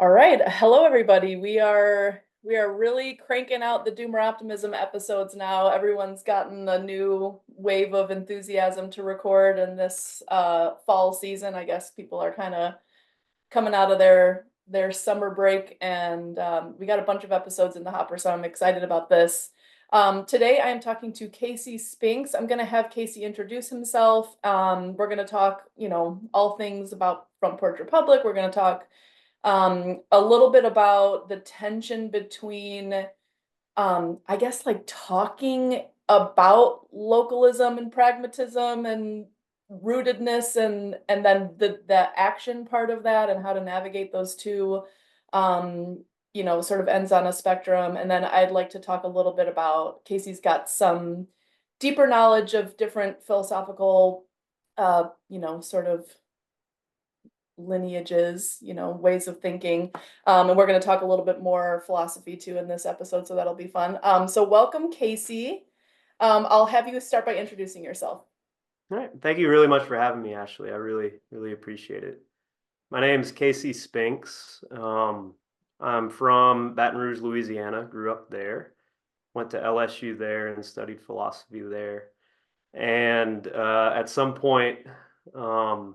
All right. Hello, everybody. We are really cranking out the Doomer Optimism episodes now. Everyone's gotten a new wave of enthusiasm to record in this fall season. I guess people are kind of coming out of their summer break, and we got a bunch of episodes in the hopper, so I'm excited about this. Today I am talking to Casey Spinks. I'm going to have Casey introduce himself. We're going to talk, all things about Front Porch Republic. We're going to talk a little bit about the tension between, I guess, like talking about localism and pragmatism and rootedness and then the action part of that and how to navigate those two, sort of ends on a spectrum. And then I'd like to talk a little bit about Casey's got some deeper knowledge of different philosophical, sort of lineages, ways of thinking. And we're going to talk a little bit more philosophy too in this episode, so that'll be fun. So welcome, Casey. I'll have you start by introducing yourself. All right. Thank you really much for having me, Ashley. I really appreciate it. My name is Casey Spinks. I'm from Baton Rouge, Louisiana. Grew up there. Went to LSU there and studied philosophy there. And at some point um,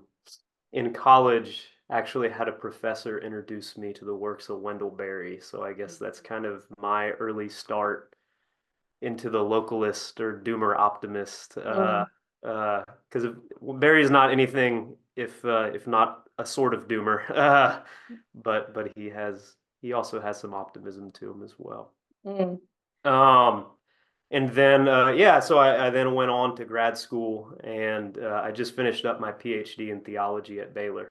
in college, actually had a professor introduce me to the works of Wendell Berry. So I guess that's kind of my early start into the localist or doomer optimist. Mm. Because Barry is not anything if not a sort of doomer, but he also has some optimism to him as well. Mm. Um, and then yeah, so I then went on to grad school, and I just finished up my PhD in theology at Baylor,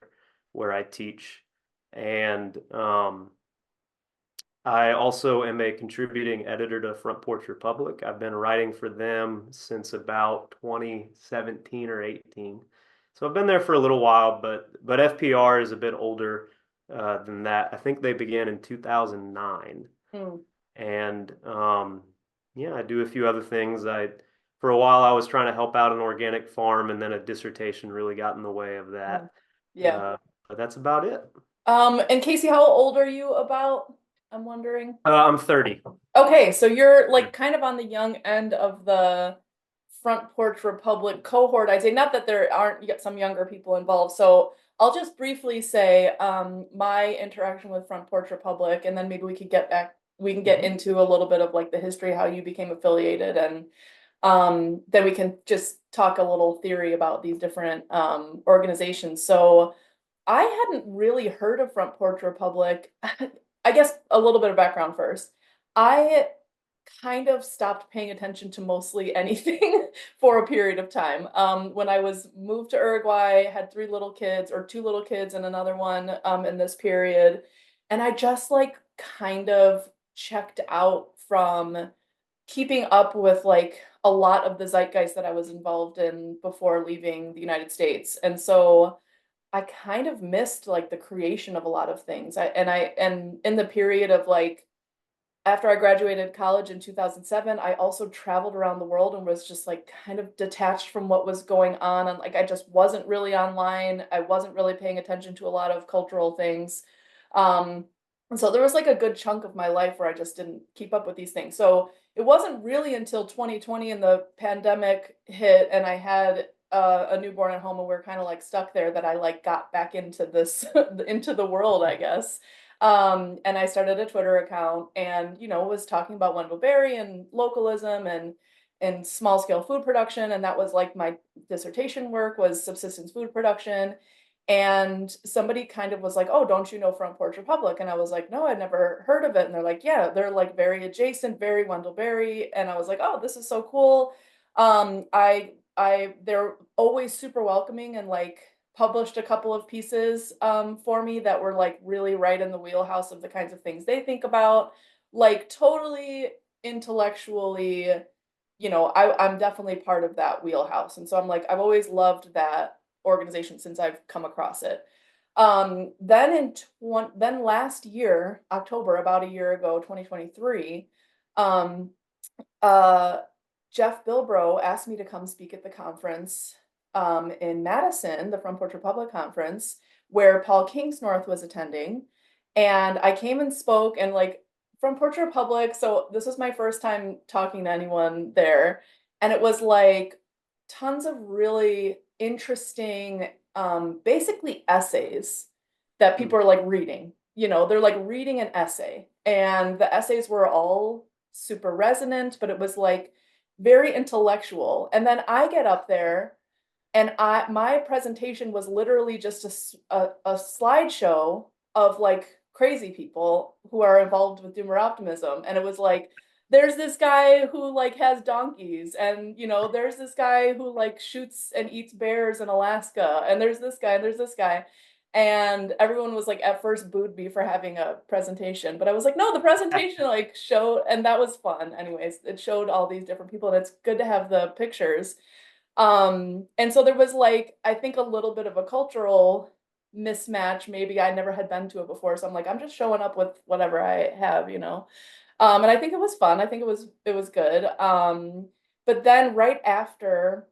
where I teach, and I also am a contributing editor to Front Porch Republic. I've been writing for them since about 2017 or 18. So I've been there for a little while, but FPR is a bit older than that. I think they began in 2009. Mm. And yeah, I do a few other things. I For a while I was trying to help out an organic farm, and then a dissertation really got in the way of Mm. that. Yeah. But that's about it. And Casey, how old are you about? I'm wondering. I'm 30. Okay, so you're like kind of on the young end of the Front Porch Republic cohort. I'd say not that there aren't yet some younger people involved. So I'll just briefly say my interaction with Front Porch Republic, and then maybe we can get Mhm. into a little bit of like the history, how you became affiliated, and then we can just talk a little theory about these different organizations. So I hadn't really heard of Front Porch Republic. I guess a little bit of background first. I kind of stopped paying attention to mostly anything for a period of time. When I was moved to Uruguay, had three little kids or two little kids and another one in this period. And I just like kind of checked out from keeping up with like a lot of the zeitgeist that I was involved in before leaving the United States. And so I kind of missed like the creation of a lot of things. And in the period of like after I graduated college in 2007, I also traveled around the world and was just like kind of detached from what was going on. And like I just wasn't really online. I wasn't really paying attention to a lot of cultural things. Um, and so there was like a good chunk of my life where I just didn't keep up with these things. So it wasn't really until 2020 and the pandemic hit and I had a newborn at home and we are kind of like stuck there that I like got back into this into the world, I guess. And I started a Twitter account and, was talking about Wendell Berry and localism and small scale food production. And that was like my dissertation work was subsistence food production. And somebody kind of was like, "Oh, don't you know Front Porch Republic?" And I was like, "No, I'd never heard of it." And they're like, "Yeah, they're like very adjacent, very Wendell Berry." And I was like, "Oh, this is so cool." They're always super welcoming and like published a couple of pieces for me that were like really right in the wheelhouse of the kinds of things they think about, like totally intellectually, I'm definitely part of that wheelhouse. And so I'm like, I've always loved that organization since I've come across it. Then last year, October, about a year ago, 2023, um, uh, Jeff Bilbro asked me to come speak at the conference in Madison, the Front Porch Republic conference, where Paul Kingsnorth was attending. And I came and spoke and like from Porch Republic. So this was my first time talking to anyone there. And it was like tons of really interesting, basically essays that Hmm. people are like reading. You know, they're like reading an essay. And the essays were all super resonant, but it was like very intellectual. And then I get up there and my presentation was literally just a slideshow of like crazy people who are involved with doomer optimism. And it was like, there's this guy who like has donkeys, and you know, there's this guy who like shoots and eats bears in Alaska, and there's this guy, and there's this guy. And everyone was like at first booed me for having a presentation, but I was like, no, the presentation like showed, and that was fun. Anyways, it showed all these different people, and it's good to have the pictures. And so there was like, I think a little bit of a cultural mismatch. Maybe I never had been to it before. So I'm like, I'm just showing up with whatever I have, you know. And I think it was fun. I think it was good. But then right after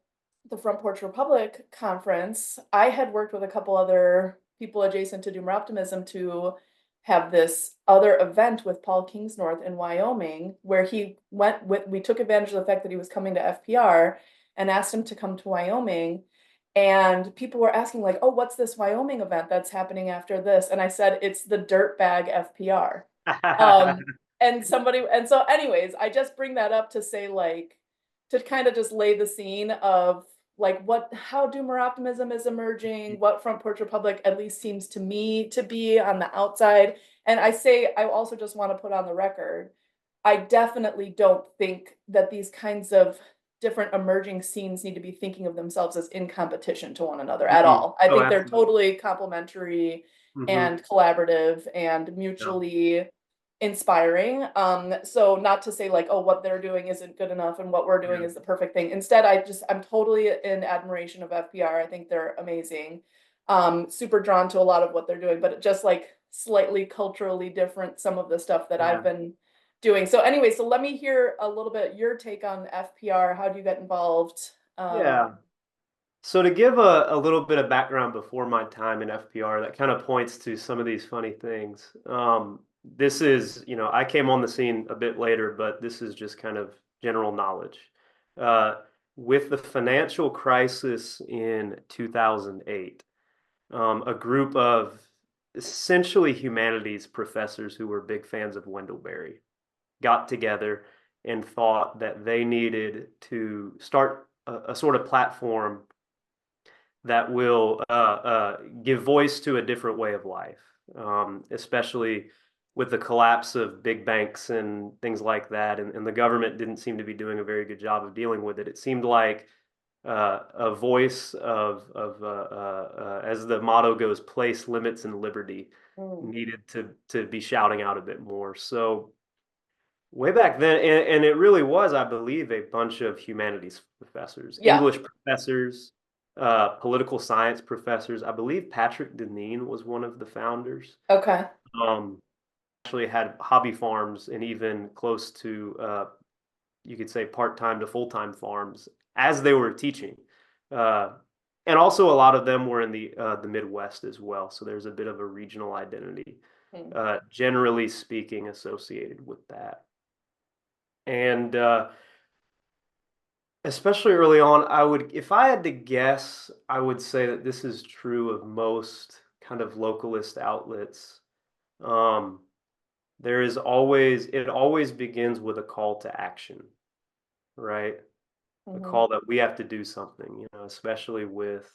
the Front Porch Republic conference, I had worked with a couple other people adjacent to Doomer Optimism to have this other event with Paul Kingsnorth in Wyoming, where we took advantage of the fact that he was coming to FPR and asked him to come to Wyoming. And people were asking, like, oh, what's this Wyoming event that's happening after this? And I said, it's the Dirtbag FPR. Um, and so, anyways, I just bring that up to say, like, to kind of just lay the scene of like how doomer optimism is emerging, what Front Porch Republic at least seems to me to be on the outside. And I also just want to put on the record, I definitely don't think that these kinds of different emerging scenes need to be thinking of themselves as in competition to one another at Mhm. all. I Oh, think they're absolutely. totally complementary Hmm. and collaborative and Yeah. mutually inspiring. So not to say like, oh, what they're doing isn't good enough and what we're doing Yeah. is the perfect thing. Instead, I'm totally in admiration of FPR. I think they're amazing. Super drawn to a lot of what they're doing, but just like slightly culturally different some of the stuff that I've Yeah. been doing. So anyway, so let me hear a little bit your take on FPR. How do you get involved? Yeah. So to give a little bit of background before my time in FPR, that kind of points to some of these funny things. This is, I came on the scene a bit later, but this is just kind of general knowledge. Uh, with the financial crisis in 2008, a group of essentially humanities professors who were big fans of Wendell Berry got together and thought that they needed to start a sort of platform that will give voice to a different way of life, especially with the collapse of big banks and things like that. And the government didn't seem to be doing a very good job of dealing with it. It seemed like a voice as the motto goes, place, limits, and liberty Mm. needed to be shouting out a bit more. So way back then, and it really was, I believe, a bunch of humanities professors, Yeah. English professors, political science professors. I believe Patrick Deneen was one of the founders. Okay. Um, Actually had hobby farms and even close to, you could say, part-time to full-time farms as they were teaching. Uh, and also a lot of them were in the Midwest as well. So there's a bit of a regional identity, Mm. generally speaking, associated with that. And especially early on, if I had to guess, I would say that this is true of most kind of localist outlets. Um, it always begins with a call to action, right? A Mhm. call that we have to do something, especially with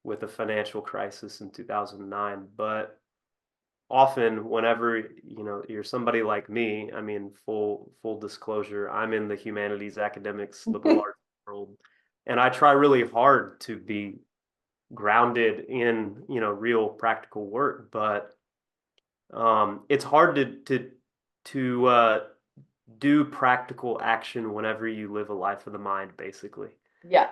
the financial crisis in 2009. But often whenever you're somebody like me, I mean, full disclosure, I'm in the humanities, academics, liberal arts world, and I try really hard to be grounded in real practical work, but it's hard to do practical action whenever you live a life of the mind, basically. Yeah.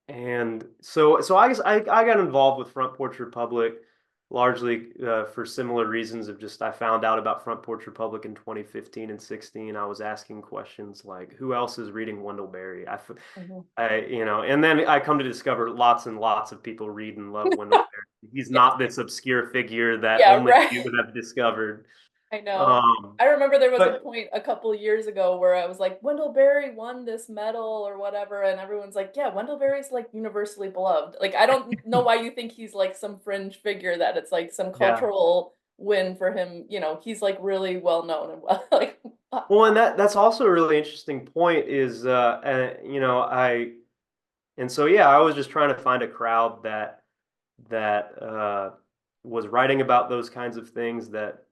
And so I guess I got involved with Front Porch Republic largely for similar reasons of just I found out about Front Porch Republic in 2015 and 16. I was asking questions like, who else is reading Wendell Berry? Mhm. And then I come to discover lots and lots of people read and love Wendell Berry. He's Yeah, not this obscure figure that yeah, only right. you have discovered. I know. Um, I remember there was a but point a couple years ago where I was like, Wendell Berry won this medal or whatever, and everyone's like, yeah, Wendell Berry's like universally beloved. Like, I don't know why you think he's like some fringe figure that it's like some yeah. cultural win for him. He's like really well known and well like Well, and that's also a really interesting point is and so yeah, I was just trying to find a crowd that was writing about those kinds of things that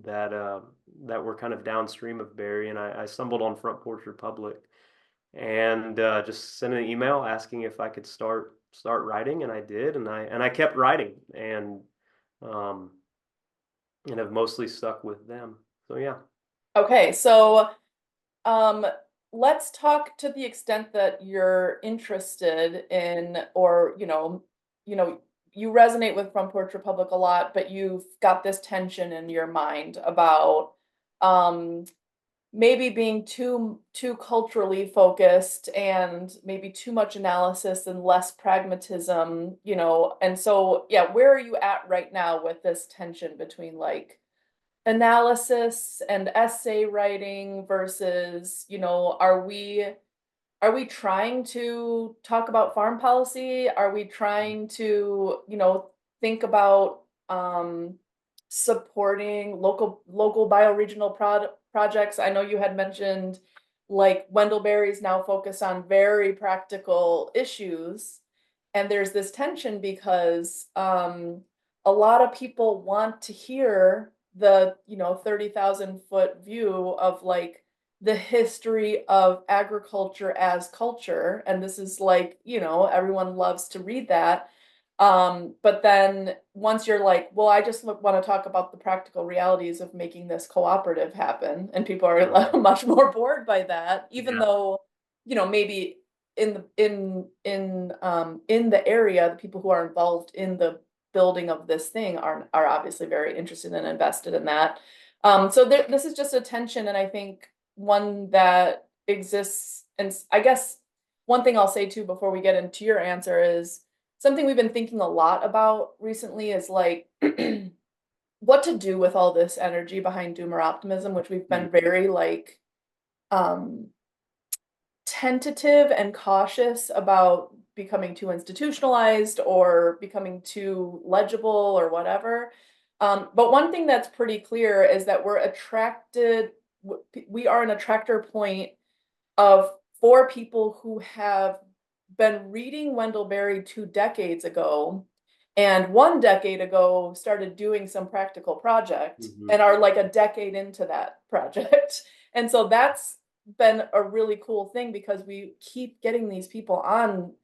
uh, that were kind of downstream of Barry, and I stumbled on Front Porch Republic and just sent an email asking if I could start writing, and I did, and I kept writing um, and have mostly stuck with them. So yeah. okay, so um let's talk to the extent that you're interested in or you know you resonate with Front Porch Republic a lot, but you've got this tension in your mind about um maybe being too culturally focused and maybe too much analysis and less pragmatism, and so yeah, where are you at right now with this tension between like analysis and essay writing versus, are we trying to talk about farm policy? Are we trying to, think about supporting local bioregional projects? I know you had mentioned like Wendell Berry's now focused on very practical issues, and there's this tension because a lot of people want to hear the 30,000-foot view of like the history of agriculture as culture, and this is like, everyone loves to read that. But then once you're like, well, I just want to talk about the practical realities of making this cooperative happen, and people are Mhm. much more bored by that, even Yeah. though, maybe in the area, the people who are involved in the building of this thing are obviously very interested and invested in that. So this is just a tension, and I think one that exists. And I guess one thing I'll say too before we get into your answer is something we've been thinking a lot about recently is like what to do with all this energy behind doomer optimism, which we've been Mhm. very like um tentative and cautious about becoming too institutionalized or becoming too legible or whatever. But one thing that's pretty clear is that we are an attractor point of for people who have been reading Wendell Berry 2 decades ago and 1 decade ago started doing some practical project Mhm. and are like a decade into that project. And so that's been a really cool thing because we keep getting these people on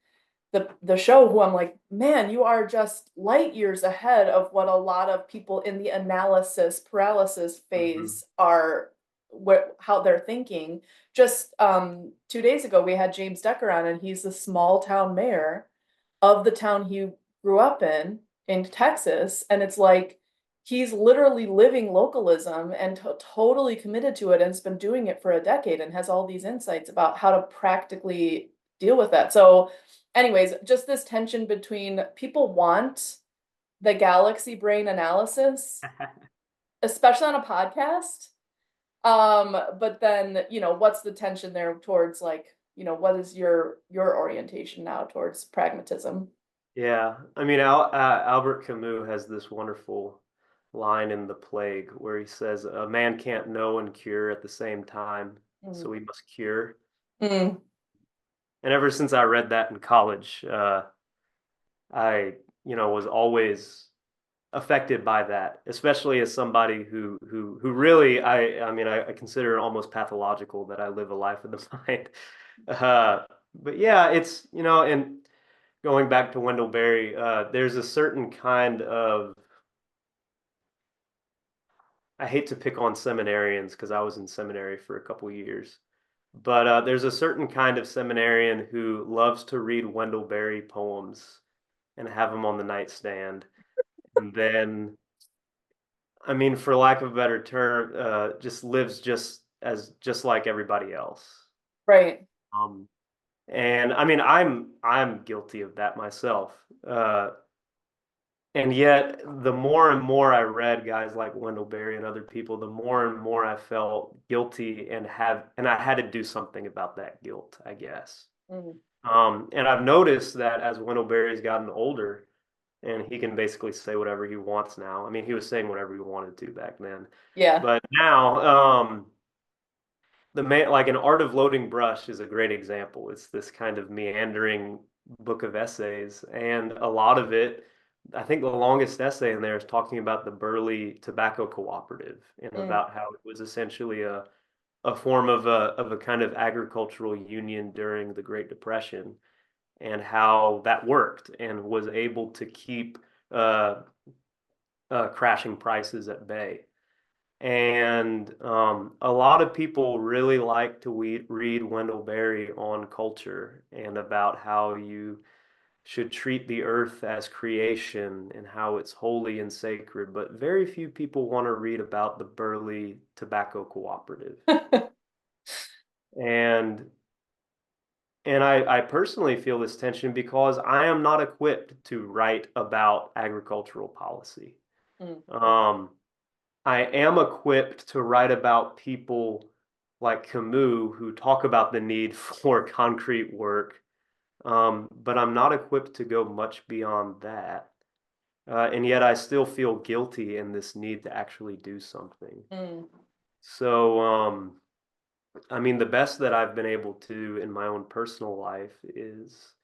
the show who I'm like, man, you are just light years ahead of what a lot of people in the analysis paralysis Mhm. phase are, how they're thinking. Just 2 days ago, we had James Decker on, and he's the small town mayor of the town he grew up in Texas, and it's like he's literally living localism and totally committed to it and has been doing it for a decade and has all these insights about how to practically deal with that. So anyways, just this tension between people want the galaxy brain analysis, especially on a podcast. But then, what's the tension there towards like, what is your orientation now towards pragmatism? Yeah, I mean, Albert Camus has this wonderful line in The Plague where he says, "A man can't know and cure at the same time, Mm. so he must cure." Mm, And ever since I read that in college, I, was always affected by that, especially as somebody who really, I mean, I consider it almost pathological that I live a life of the mind. But yeah, it's, and going back to Wendell Berry, there's a certain kind of, I hate to pick on seminarians because I was in seminary for a couple years, but there's a certain kind of seminarian who loves to read Wendell Berry poems and have them on the nightstand. And then, I mean, for lack of a better term, just lives just like everybody else. right. Um, and I mean, I'm guilty of that myself. Uh, And yet, the more and more I read guys like Wendell Berry and other people, the more and more I felt guilty and I had to do something about that guilt, I guess. Mm. And I've noticed that as Wendell Berry's gotten older, and he can basically say whatever he wants now. I mean, he was saying whatever he wanted to back then, Yeah. but now, the man, like An Art of Loading Brush is a great example. It's this kind of meandering book of essays, and a lot of it, I think the longest essay in there is talking about the Burley Tobacco Cooperative and Mm. about how it was essentially a form of a kind of agricultural union during the Great Depression, and how that worked and was able to keep uh, crashing prices at bay. And a lot of people really like to read Wendell Berry on culture and about how you should treat the earth as creation and how it's holy and sacred, but very few people want to read about the Burley Tobacco Cooperative. And I personally feel this tension because I am not equipped to write about agricultural policy. Mm. Um, I am equipped to write about people like Camus who talk about the need for concrete work, but I'm not equipped to go much beyond that. And yet I still feel guilty in this need to actually do something. Mm. So, I mean, the best that I've been able to in my own personal life is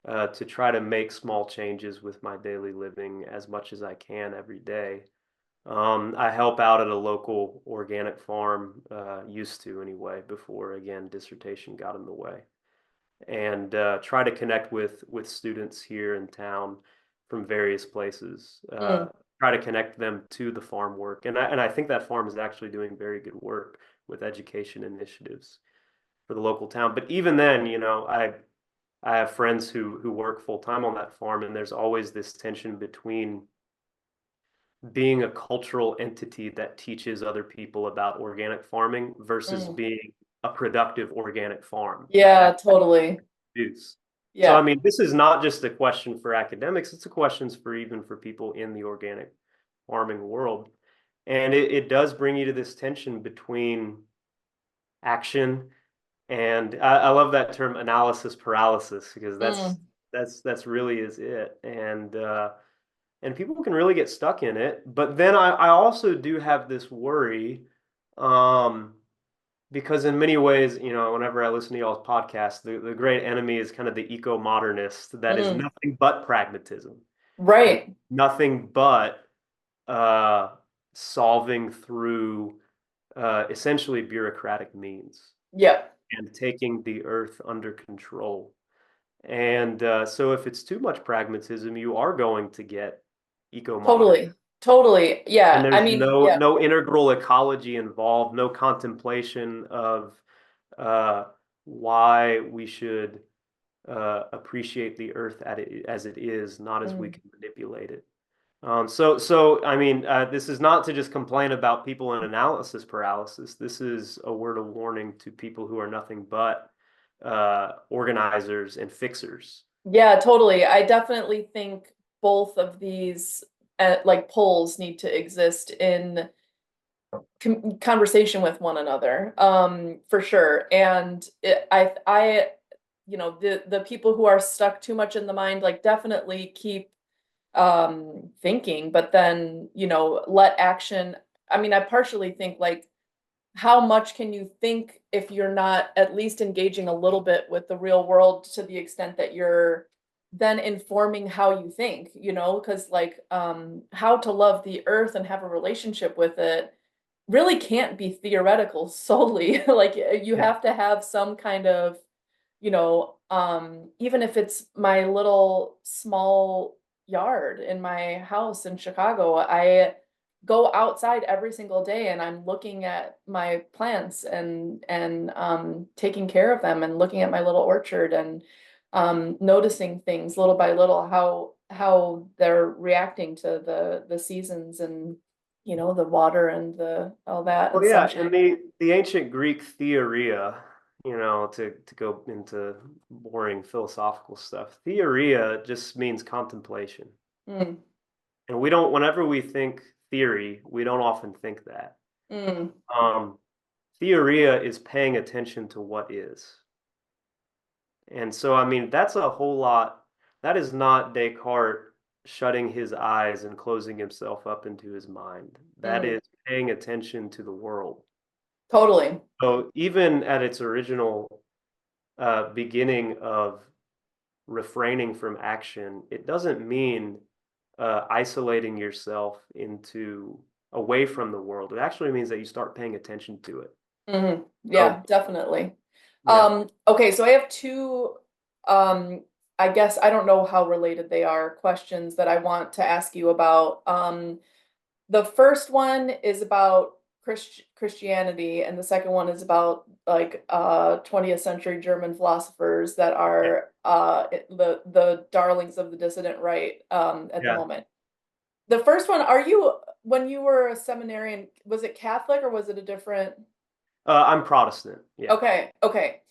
to try to make small changes with my daily living as much as I can every day. I help out at a local organic farm, used to anyway, before again dissertation got in the way, and try to connect with students here in town from various places. Mm. Try to connect them to the farm work, and I think that farm is actually doing very good work with education initiatives for the local town. But even then, I have friends who work full time on that farm, and there's always this tension between being a cultural entity that teaches other people about organic farming versus Mm. being a productive organic farm that Yeah, actually totally. produces. So, I Yeah. mean, this is not just a question for academics, it's a question for even for people in the organic farming world. And it does bring you to this tension between action and I love that term analysis paralysis because Mm. that's really is it. And people can really get stuck in it. But then I also do have this worry, um, because in many ways, whenever I listen to y'all's podcast, the great enemy is kind of the eco-modernist that is Mm. nothing but pragmatism and Right. nothing but uh, solving through essentially bureaucratic means Yeah. and taking the earth under control. And so if it's too much pragmatism, you are going to get eco-modern. Totally. Totally. And Yeah. I there's mean, no yeah. no integral ecology involved, no contemplation of uh, why we should appreciate the earth as it is, not as we Mm. can manipulate it. So I mean, this is not to just complain about people in analysis paralysis. This is a word of warning to people who are nothing but organizers and fixers. Yeah, totally. I definitely think both of these like poles need to exist in conversation with one another, for sure. And the people who are stuck too much in the mind, like definitely keep thinking, but then, let action. I mean, I partially think like how much can you think if you're not at least engaging a little bit with the real world to the extent that you're then informing how you think, because like how to love the earth and have a relationship with it really can't be theoretical solely. Like you Yeah. have to have some kind of, even if it's my little small yard in my house in Chicago, I go outside every single day and I'm looking at my plants and taking care of them and looking at my little orchard and noticing things little by little, how they're reacting to the seasons and the water and the all that Well, and yeah, in sunshine. the ancient Greek theoria, to go into boring philosophical stuff, theoria just means contemplation. Mm. And we don't, whenever we think theory, we don't often think that. Mm, Um, Theoria is paying attention to what is. And so, I mean, that's a whole lot. That is not Descartes shutting his eyes and closing himself up into his mind. That mm, is paying attention to the world. totally. So even at its original beginning of refraining from action, it doesn't mean isolating yourself into away from the world. It actually means that you start paying attention to it. Yeah, So, definitely. yeah. Okay, so I have two, I guess I don't know how related they are, questions that I want to ask you about. The first one is about Christianity, and the second one is about like 20th century German philosophers that are the darlings of the dissident right at the Yeah. moment. The first one, are you when you were a seminarian, was it Catholic or was it a different? I'm Protestant. Yeah. Okay, okay.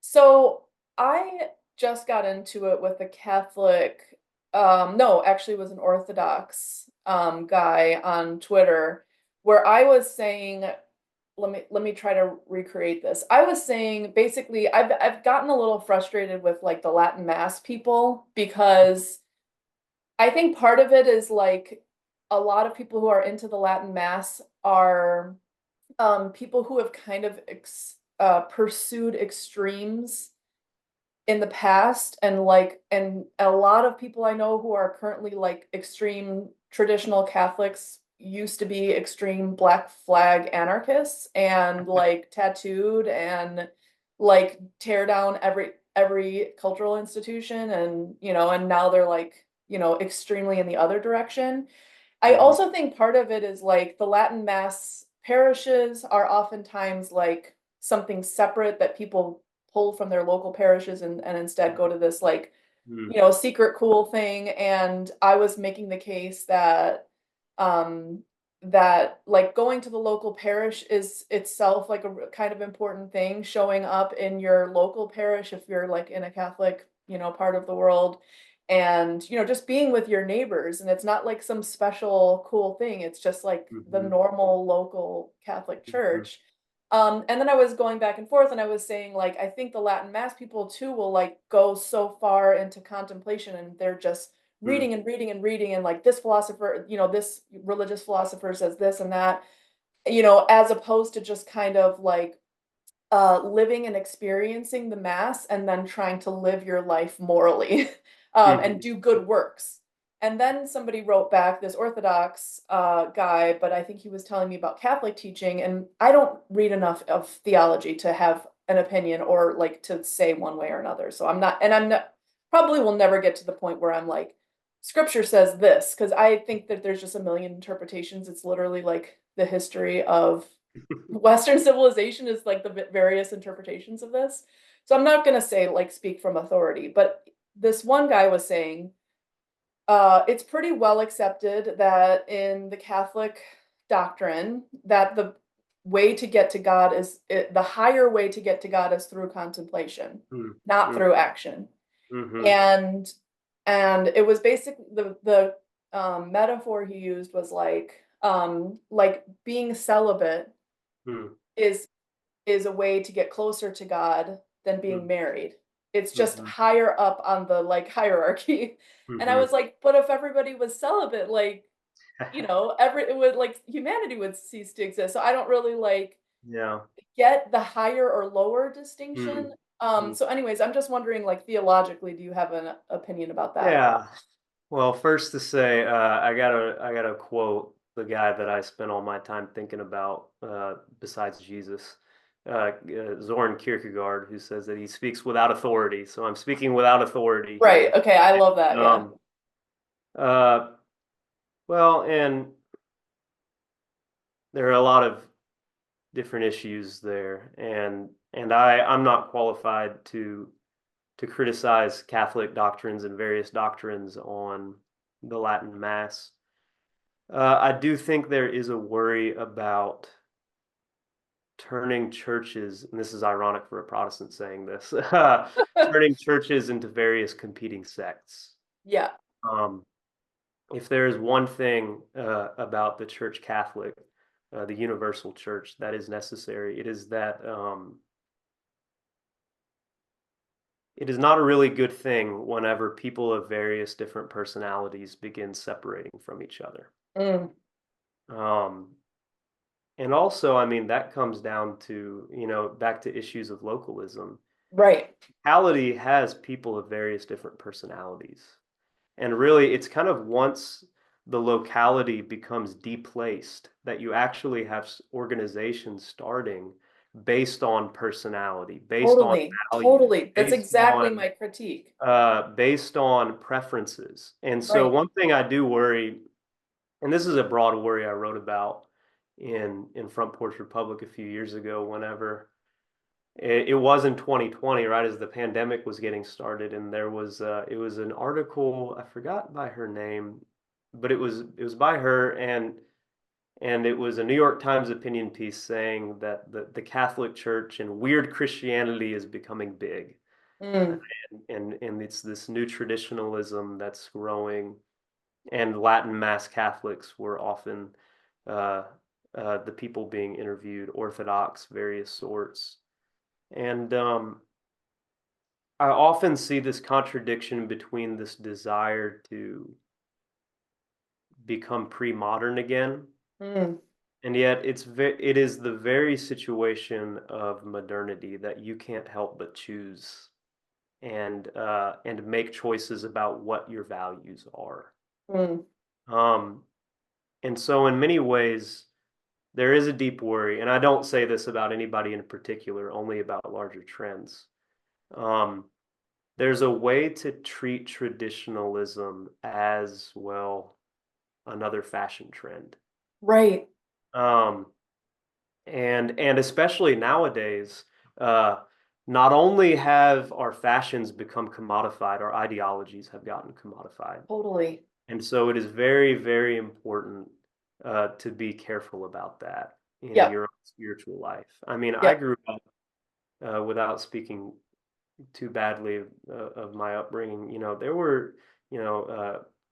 So I just got into it with a Catholic, no, actually it was an Orthodox guy on Twitter where I was saying, let me try to recreate this. I was saying basically I've gotten a little frustrated with like the Latin Mass people because I think part of it is like a lot of people who are into the Latin Mass are people who have kind of pursued extremes in the past, and like, and a lot of people I know who are currently like extreme traditional Catholics used to be extreme Black Flag anarchists and like tattooed and like tear down every cultural institution, and and now they're like extremely in the other direction. I Mhm. also think part of it is like the Latin Mass parishes are oftentimes like something separate that people pull from their local parishes and instead go to this like, Mhm. secret cool thing. And I was making the case that um that like going to the local parish is itself like a kind of important thing, showing up in your local parish if you're like in a Catholic, part of the world, and just being with your neighbors, and it's not like some special cool thing, it's just like the Mhm. normal local Catholic Mhm. church. And then I was going back and forth and I was saying like I think the Latin Mass people too will like go so far into contemplation and they're just Mhm. reading and reading and reading, and like this philosopher, this religious philosopher says this and that, as opposed to just kind of like living and experiencing the mass and then trying to live your life morally and Mhm. do good works. And then somebody wrote back, this Orthodox guy, but I think he was telling me about Catholic teaching, and I don't read enough of theology to have an opinion or like to say one way or another. So I'm not, probably will never get to the point where I'm like, scripture says this, because I think that there's just a million interpretations. It's literally like the history of Western civilization is like the various interpretations of this. So I'm not going to say like speak from authority, but this one guy was saying it's pretty well accepted that in the Catholic doctrine that the way to get to God is the higher way to get to God is through contemplation, Mhm. not Mhm. through action. Mhm. And it was basically the metaphor he used was like being celibate Mhm. is a way to get closer to God than being married. It's just Mhm. higher up on the like hierarchy. And I was Mhm. like, but if everybody was celibate, like, every it would like humanity would cease to exist. So I don't really like Yeah. get the higher or lower distinction. Mhm. Mhm. So anyways, I'm just wondering, like theologically, do you have an opinion about that? Yeah. Well, first to say, I gotta quote the guy that I spent all my time thinking about, besides Jesus, Zoran Kierkegaard, who says that he speaks without authority. So I'm speaking without authority Right. here. Okay. I love that. Yeah. Um, uh, well, and there are a lot of different issues there, and I'm not qualified to criticize Catholic doctrines and various doctrines on the Latin Mass. I do think there is a worry about turning churches, and this is ironic for a Protestant saying this, turning churches into various competing sects. Yeah. Um, if there is one thing about the Church Catholic, the universal church, that is necessary, it is that it is not a really good thing whenever people of various different personalities begin separating from each other. Mm, Um, and also, I mean, that comes down to, back to issues of localism. right. Locality has people of various different personalities. And really, it's kind of once the locality becomes deplaced that you actually have organizations starting based on personality, based on Totally. values, Totally. That's exactly my critique. based on preferences. And so Right. one thing I do worry, and this is a broad worry I wrote about in Front Porch Republic a few years ago, whenever it was in 2020, right as the pandemic was getting started, and there was it was an article, I forgot by her name, but it was by her, and it was a New York Times opinion piece saying that the Catholic Church and weird Christianity is becoming big, Mm, and it's this new traditionalism that's growing, and Latin Mass Catholics were often uh, the people being interviewed, Orthodox, various sorts. And I often see this contradiction between this desire to become pre-modern again, mm, and yet it is the very situation of modernity that you can't help but choose and make choices about what your values are. mm. Um, and so in many ways, there is a deep worry, and I don't say this about anybody in particular, only about larger trends. Um, there's a way to treat traditionalism as, well, another fashion trend. Right. Um, and especially nowadays, uh, not only have our fashions become commodified, our ideologies have gotten commodified. Totally. And so it is very, very important to be careful about that in Yep. your spiritual life. I mean, I Yep. grew up without speaking too badly of my upbringing. There were,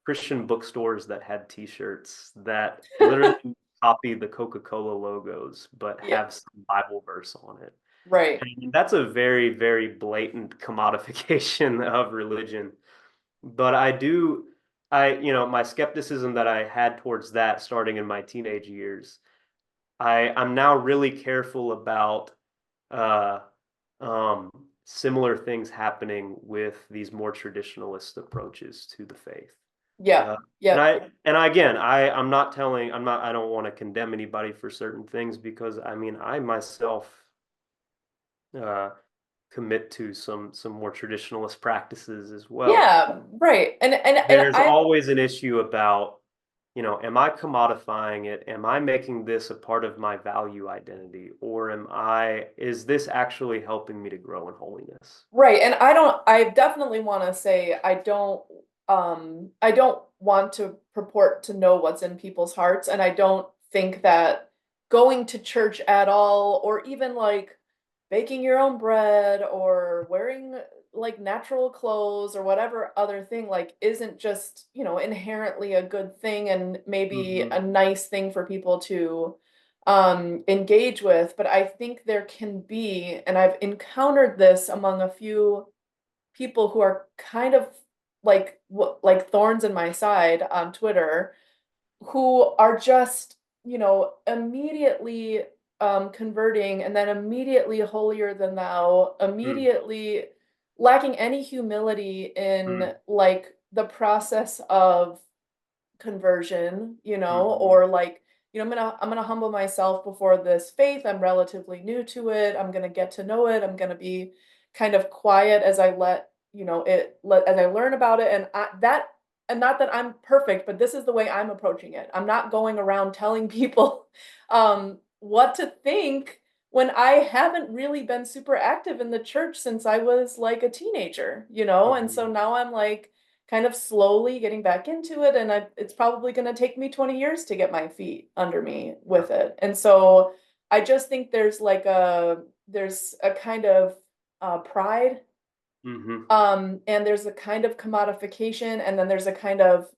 Christian bookstores that had T-shirts that literally copy the Coca-Cola logos, but Yeah. have some Bible verse on it. Right. And that's a very, very blatant commodification of religion. But my skepticism that I had towards that starting in my teenage years, I'm now really careful about uh, um, similar things happening with these more traditionalist approaches to the faith. Yeah. Uh, and Yep. I don't want to condemn anybody for certain things because I mean, I myself uh, commit to some more traditionalist practices as well. Yeah. Right. And There's I always an issue about, am I commodifying it? Am I making this a part of my value identity? Or is this actually helping me to grow in holiness? right. And I definitely want to say I don't want to purport to know what's in people's hearts, and I don't think that going to church at all, or even like baking your own bread or wearing like natural clothes or whatever other thing, like isn't just, inherently a good thing and maybe Hmm. a nice thing for people to engage with. But I think there can be, and I've encountered this among a few people who are kind of like thorns in my side on Twitter, who are just, immediately converting and then immediately holier than thou, Hmm. immediately lacking any humility in Hmm. like the process of conversion, Hmm. or like, I'm gonna humble myself before this faith. I'm relatively new to it. I'm gonna get to know it. I'm gonna be kind of quiet as I as I learn about it. And not that I'm perfect, but this is the way I'm approaching it. I'm not going around telling people what to think when I haven't really been super active in the church since I was like a teenager, and so Hmm. now I'm like kind of slowly getting back into it, and it's probably going to take me 20 years to get my feet under me with it. And so I just think there's a kind of pride Mm-hmm. And there's a kind of commodification, and then there's a kind of,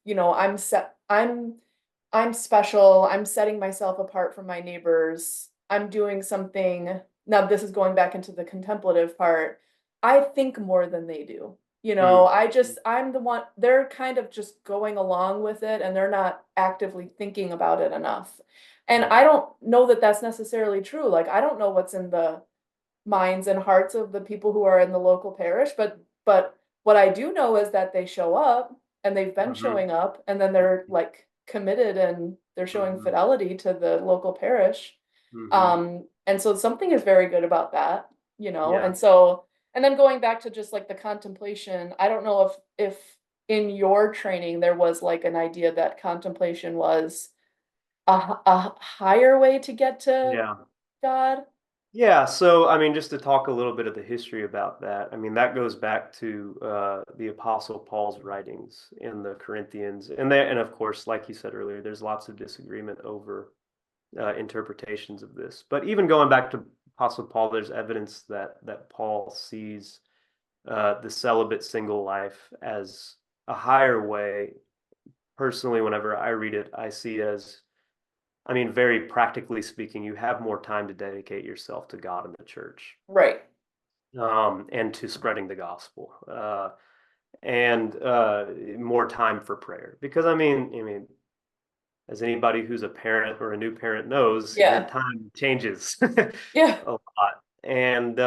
I'm special, I'm setting myself apart from my neighbors, I'm doing something. Now, this is going back into the contemplative part. I think more than they do. I'm the one, they're kind of just going along with it and they're not actively thinking about it enough. And Yeah. I don't know that that's necessarily true. Like, I don't know what's in the minds and hearts of the people who are in the local parish, but what I do know is that they show up and they've been Mm-hmm. showing up and then they're like committed and they're showing Mm-hmm. fidelity to the local parish. Mm-hmm. And so something is very good about that, Yeah. and so and then going back to just like the contemplation, I don't know if in your training there was like an idea that contemplation was a higher way to get to Yeah. God. Yeah, so I mean, just to talk a little bit of the history about that, I mean, that goes back to the Apostle Paul's writings in the Corinthians, and of course, like you said earlier, there's lots of disagreement over interpretations of this. But even going back to Apostle Paul, there's evidence that Paul sees the celibate single life as a higher way. Personally, whenever I read it, I see it as, I mean, very practically speaking, you have more time to dedicate yourself to God and the church, Right. and to spreading the gospel, and more time for prayer. Because I mean, as anybody who's a parent or a new parent knows, your Yeah. time changes Yeah. a lot, and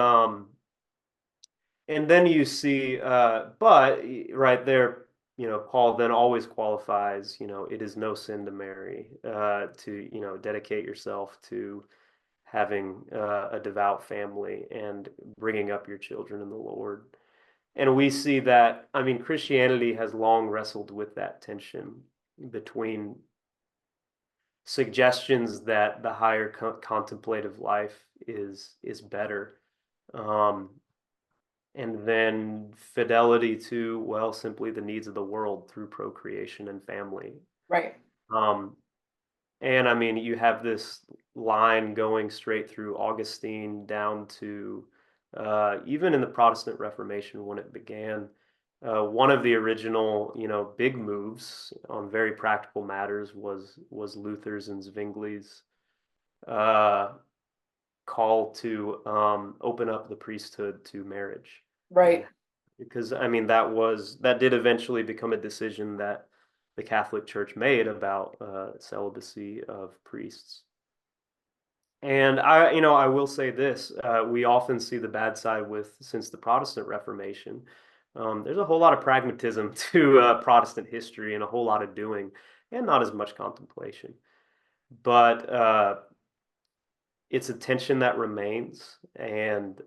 then you see, but right there, Paul then always qualifies, it is no sin to marry, to dedicate yourself to having a devout family and bringing up your children in the Lord. And we see that, I mean, Christianity has long wrestled with that tension between suggestions that the higher contemplative life is better, um, and then fidelity to, well, simply the needs of the world through procreation and family. Right. Um, And I mean, you have this line going straight through Augustine down to even in the Protestant Reformation when it began. One of the original, big moves on very practical matters was Luther's and Zwingli's uh, call to open up the priesthood to marriage, and Right. because I mean that did eventually become a decision that the Catholic Church made about celibacy of priests. And I will say this: we often see the bad side with since the Protestant Reformation. There's a whole lot of pragmatism to Protestant history and a whole lot of doing, and not as much contemplation. But it's a tension that remains, and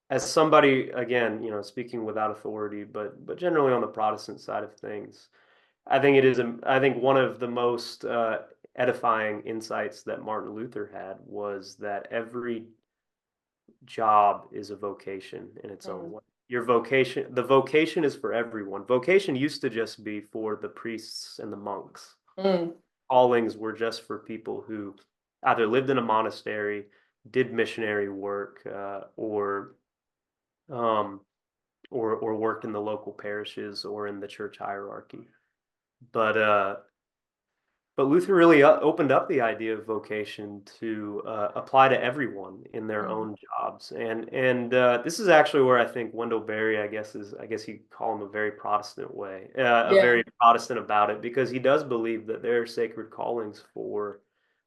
as somebody, again, speaking without authority, but generally on the Protestant side of things, I think one of the most edifying insights that Martin Luther had was that every job is a vocation in its own Mm. way. The vocation is for everyone. Vocation used to just be for the priests and the monks. Mm. Callings were just for people who either lived in a monastery, did missionary work, um, or worked in the local parishes or in the church hierarchy. But uh, But Luther really opened up the idea of vocation to apply to everyone in their Mm. own jobs, and this is actually where I think Wendell Berry, I guess you call him a very Protestant way, a Yeah. very Protestant about it, because he does believe that there are sacred callings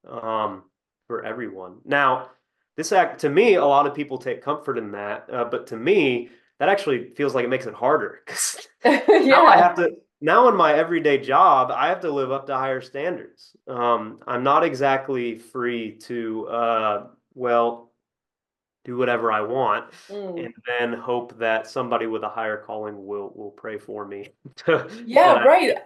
um, for everyone. Now, this act to me, a lot of people take comfort in that, but to me, that actually feels like it makes it harder because now I Yeah. have to now in my everyday job, I have to live up to higher standards. I'm not exactly free to, well, do whatever I want Mm. and then hope that somebody with a higher calling will pray for me. Yeah, right.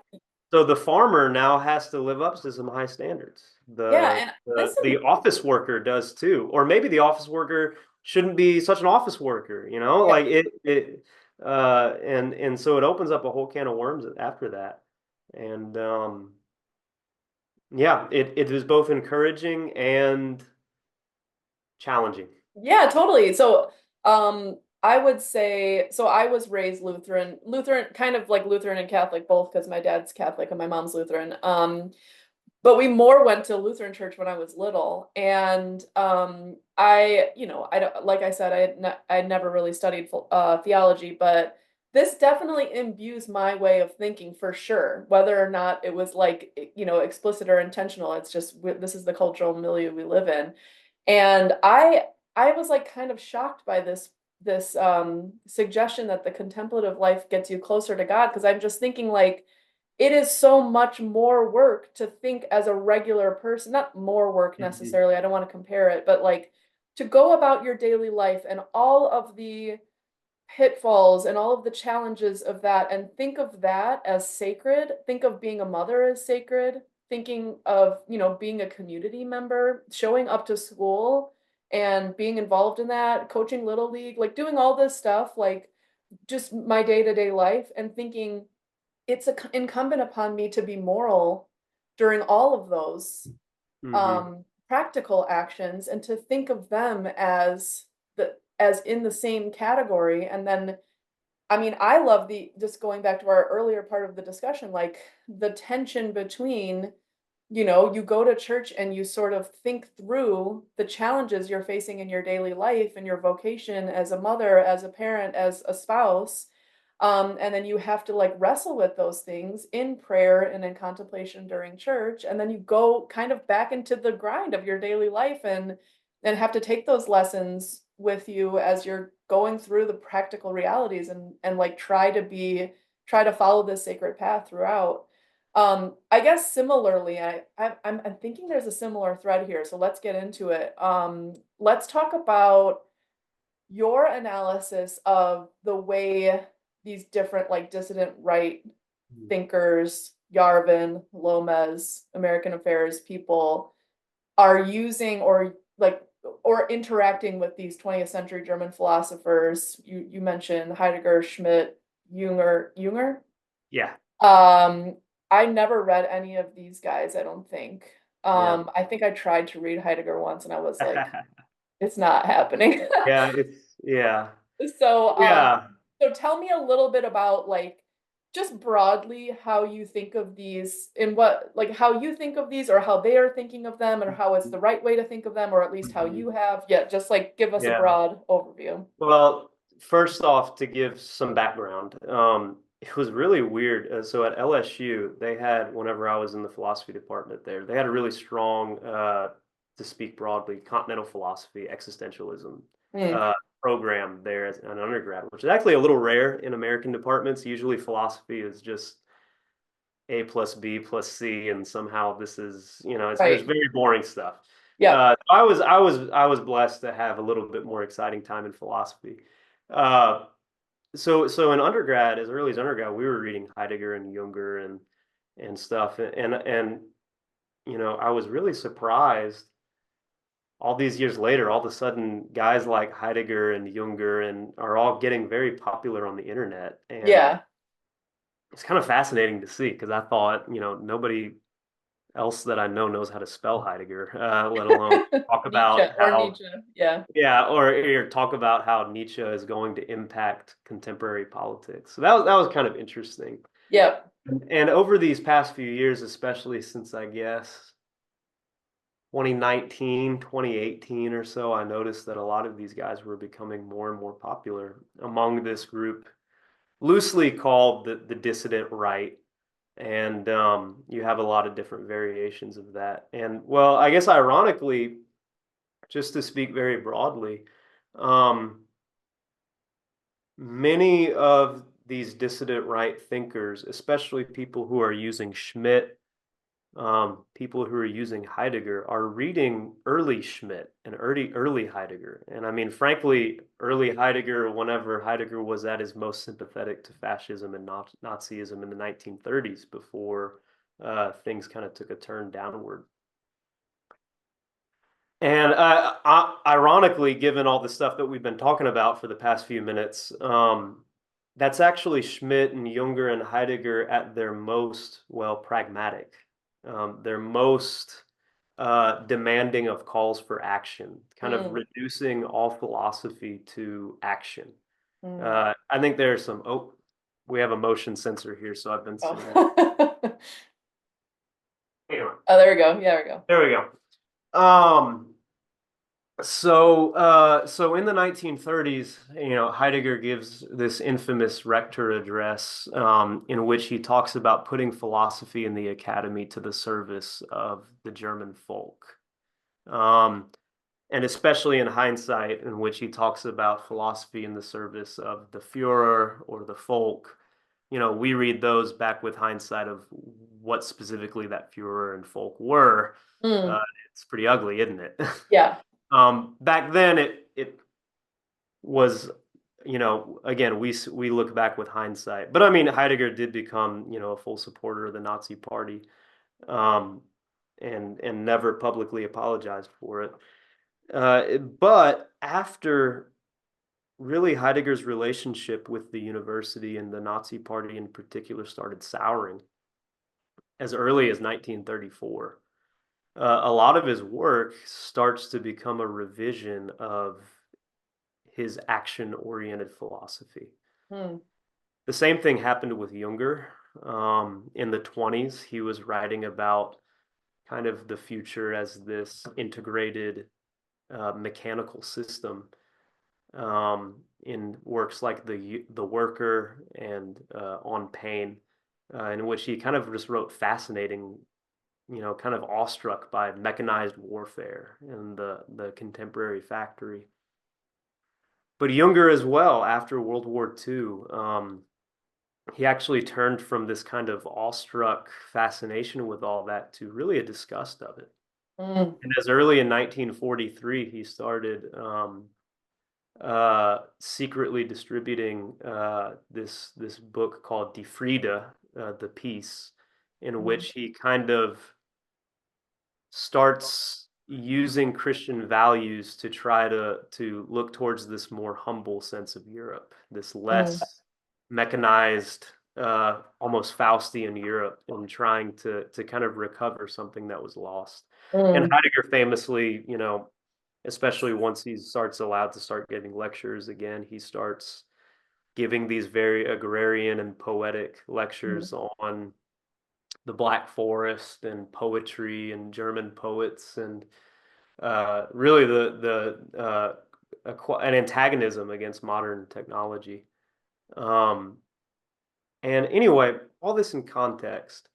So the farmer now has to live up to some high standards. Yeah, The and the, this the is office worker does too, or maybe the office worker shouldn't be such an office worker, yeah. like and so it opens up a whole can of worms after that. And yeah, it is both encouraging and challenging. Yeah, totally. So, I would say, so I was raised Lutheran, kind of like Lutheran and Catholic both because my dad's Catholic and my mom's Lutheran. But we more went to Lutheran church when I was little, and I don't, like I said, I had never really studied theology, but this definitely imbues my way of thinking for sure, whether or not it was like explicit or intentional. It's just this is the cultural milieu we live in, and I was like kind of shocked by this suggestion that the contemplative life gets you closer to God, because I'm just thinking like it is so much more work to think as a regular person, not more work Mhm. necessarily, I don't want to compare it, but like to go about your daily life and all of the pitfalls and all of the challenges of that and think of that as sacred, think of being a mother as sacred, thinking of being a community member, showing up to school and being involved in that, coaching little league, like doing all this stuff, like just my day-to-day life, and thinking it's incumbent upon me to be moral during all of those Mhm. practical actions, and to think of them as in the same category. And then I mean, I love the just going back to our earlier part of the discussion, like the tension between, you go to church and you sort of think through the challenges you're facing in your daily life and your vocation as a mother, as a parent, as a spouse. And then you have to like wrestle with those things in prayer and in contemplation during church. And then you go kind of back into the grind of your daily life and have to take those lessons with you as you're going through the practical realities and like try to follow this sacred path throughout. I guess similarly, I'm thinking there's a similar thread here, so let's get into it. Let's talk about your analysis of the way these different like dissident right Mhm. thinkers, Yarvin, Lomez, American Affairs people are using or interacting with these 20th century German philosophers. You mentioned Heidegger, Schmidt, Junger. Yeah. Um, I never read any of these guys, I don't think. Yeah. I think I tried to read Heidegger once and I was like, it's not happening. Yeah, it's yeah. So, Yeah. so tell me a little bit about like just broadly how you think of these and what like how you think of these or how they are thinking of them or how it's the right way to think of them or at least how Mhm. you have. Yeah, just like give us a Yeah. broad overview. Well, first off, to give some background, it was really weird. So at LSU, they had, whenever I was in the philosophy department there, they had a really strong, to speak broadly, continental philosophy, existentialism Mm, uh, program there as an undergrad, which is actually a little rare in American departments. Usually philosophy is just A plus B plus C, and somehow this is, it's right. very boring stuff. Yep. I was blessed to have a little bit more exciting time in philosophy. Uh, so in undergrad, as early as undergrad, we were reading Heidegger and Junger and stuff, and I was really surprised. All these years later, all of a sudden, guys like Heidegger and Junger and are all getting very popular on the internet, and Yeah. it's kind of fascinating to see because I thought, nobody else that I know knows how to spell Heidegger, let alone talk Nietzsche about or how, Nietzsche. Yeah. yeah, or talk about how Nietzsche is going to impact contemporary politics. So that was kind of interesting. Yep. And over these past few years, especially since I guess 2019, 2018 or so, I noticed that a lot of these guys were becoming more and more popular among this group, loosely called the dissident right. And you have a lot of different variations of that. And well, I guess ironically, just to speak very broadly, um, many of these dissident right thinkers, especially people who are using Schmidt, people who are using Heidegger, are reading early Schmidt and early Heidegger. And I mean, frankly, early Heidegger, whenever Heidegger was at his most sympathetic to fascism and Nazism in the 1930s, before things kind of took a turn downward. And ironically, given all the stuff that we've been talking about for the past few minutes, that's actually Schmidt and Junger and Heidegger at their most, well, pragmatic. They're most demanding of calls for action, kind of Mm, reducing all philosophy to action. Mm. I think there's some, oh, we have a motion sensor here, so I've been sitting. Oh. Anyway, Oh, there we go. Yeah, there we go. there we go. So in the 1930s, Heidegger gives this infamous rector address, in which he talks about putting philosophy in the academy to the service of the German folk. Um, and especially in hindsight, in which he talks about philosophy in the service of the Führer or the folk. We read those back with hindsight of what specifically that Führer and folk were. Uh, Mm. it's pretty ugly, isn't it? Yeah. Back then, it was, again, we look back with hindsight. But I mean, Heidegger did become, a full supporter of the Nazi Party, um, and never publicly apologized for it. But after really Heidegger's relationship with the university and the Nazi Party in particular started souring as early as 1934, a lot of his work starts to become a revision of his action-oriented philosophy. Mm. The same thing happened with Junger. In the 20s, he was writing about kind of the future as this integrated mechanical system, in works like the Worker and On Pain, in which he kind of just wrote fascinating, kind of awestruck by mechanized warfare and the contemporary factory. But Junger as well, after World War II, he actually turned from this kind of awestruck fascination with all that to really a disgust of it. Mm. And as early in 1943, he started secretly distributing this book called Die Friede, the Peace, in Mm. which he kind of starts using Christian values to try to look towards this more humble sense of Europe, this Mm. less mechanized, almost Faustian Europe, and trying to kind of recover something that was lost. And Mm. Heidegger famously, especially once he starts allowed to start giving lectures again, he starts giving these very agrarian and poetic Mm. lectures on the Black Forest and poetry and German poets, and really an antagonism against modern technology. Um, and anyway, all this in context,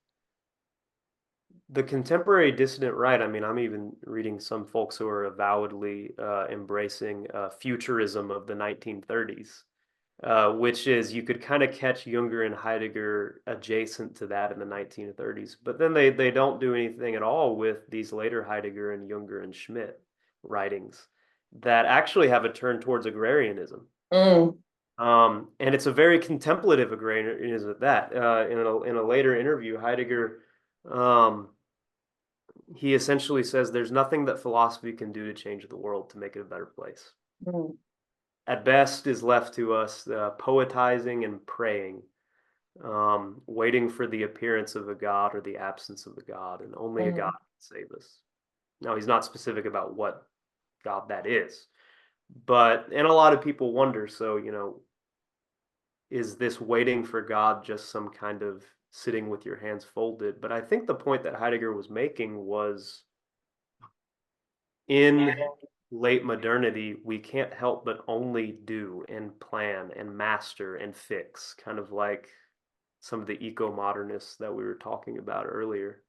the contemporary dissident right, I mean, I'm even reading some folks who are avowedly embracing futurism of the 1930s, which is you could kind of catch Junger and Heidegger adjacent to that in the 1930s. But then they don't do anything at all with these later Heidegger and Junger and Schmidt writings that actually have a turn towards agrarianism. Mm. And it's a very contemplative agrarianism at that. In a later interview, Heidegger, um, he essentially says there's nothing that philosophy can do to change the world to make it a better place. Mm. At best is left to us poetizing and praying, waiting for the appearance of a God or the absence of a God, and only a God Mm. can save us. Now, he's not specific about what God that is, and a lot of people wonder, so, is this waiting for God just some kind of sitting with your hands folded? But I think the point that Heidegger was making was in late modernity, we can't help but only do and plan and master and fix, kind of like some of the eco-modernists that we were talking about earlier.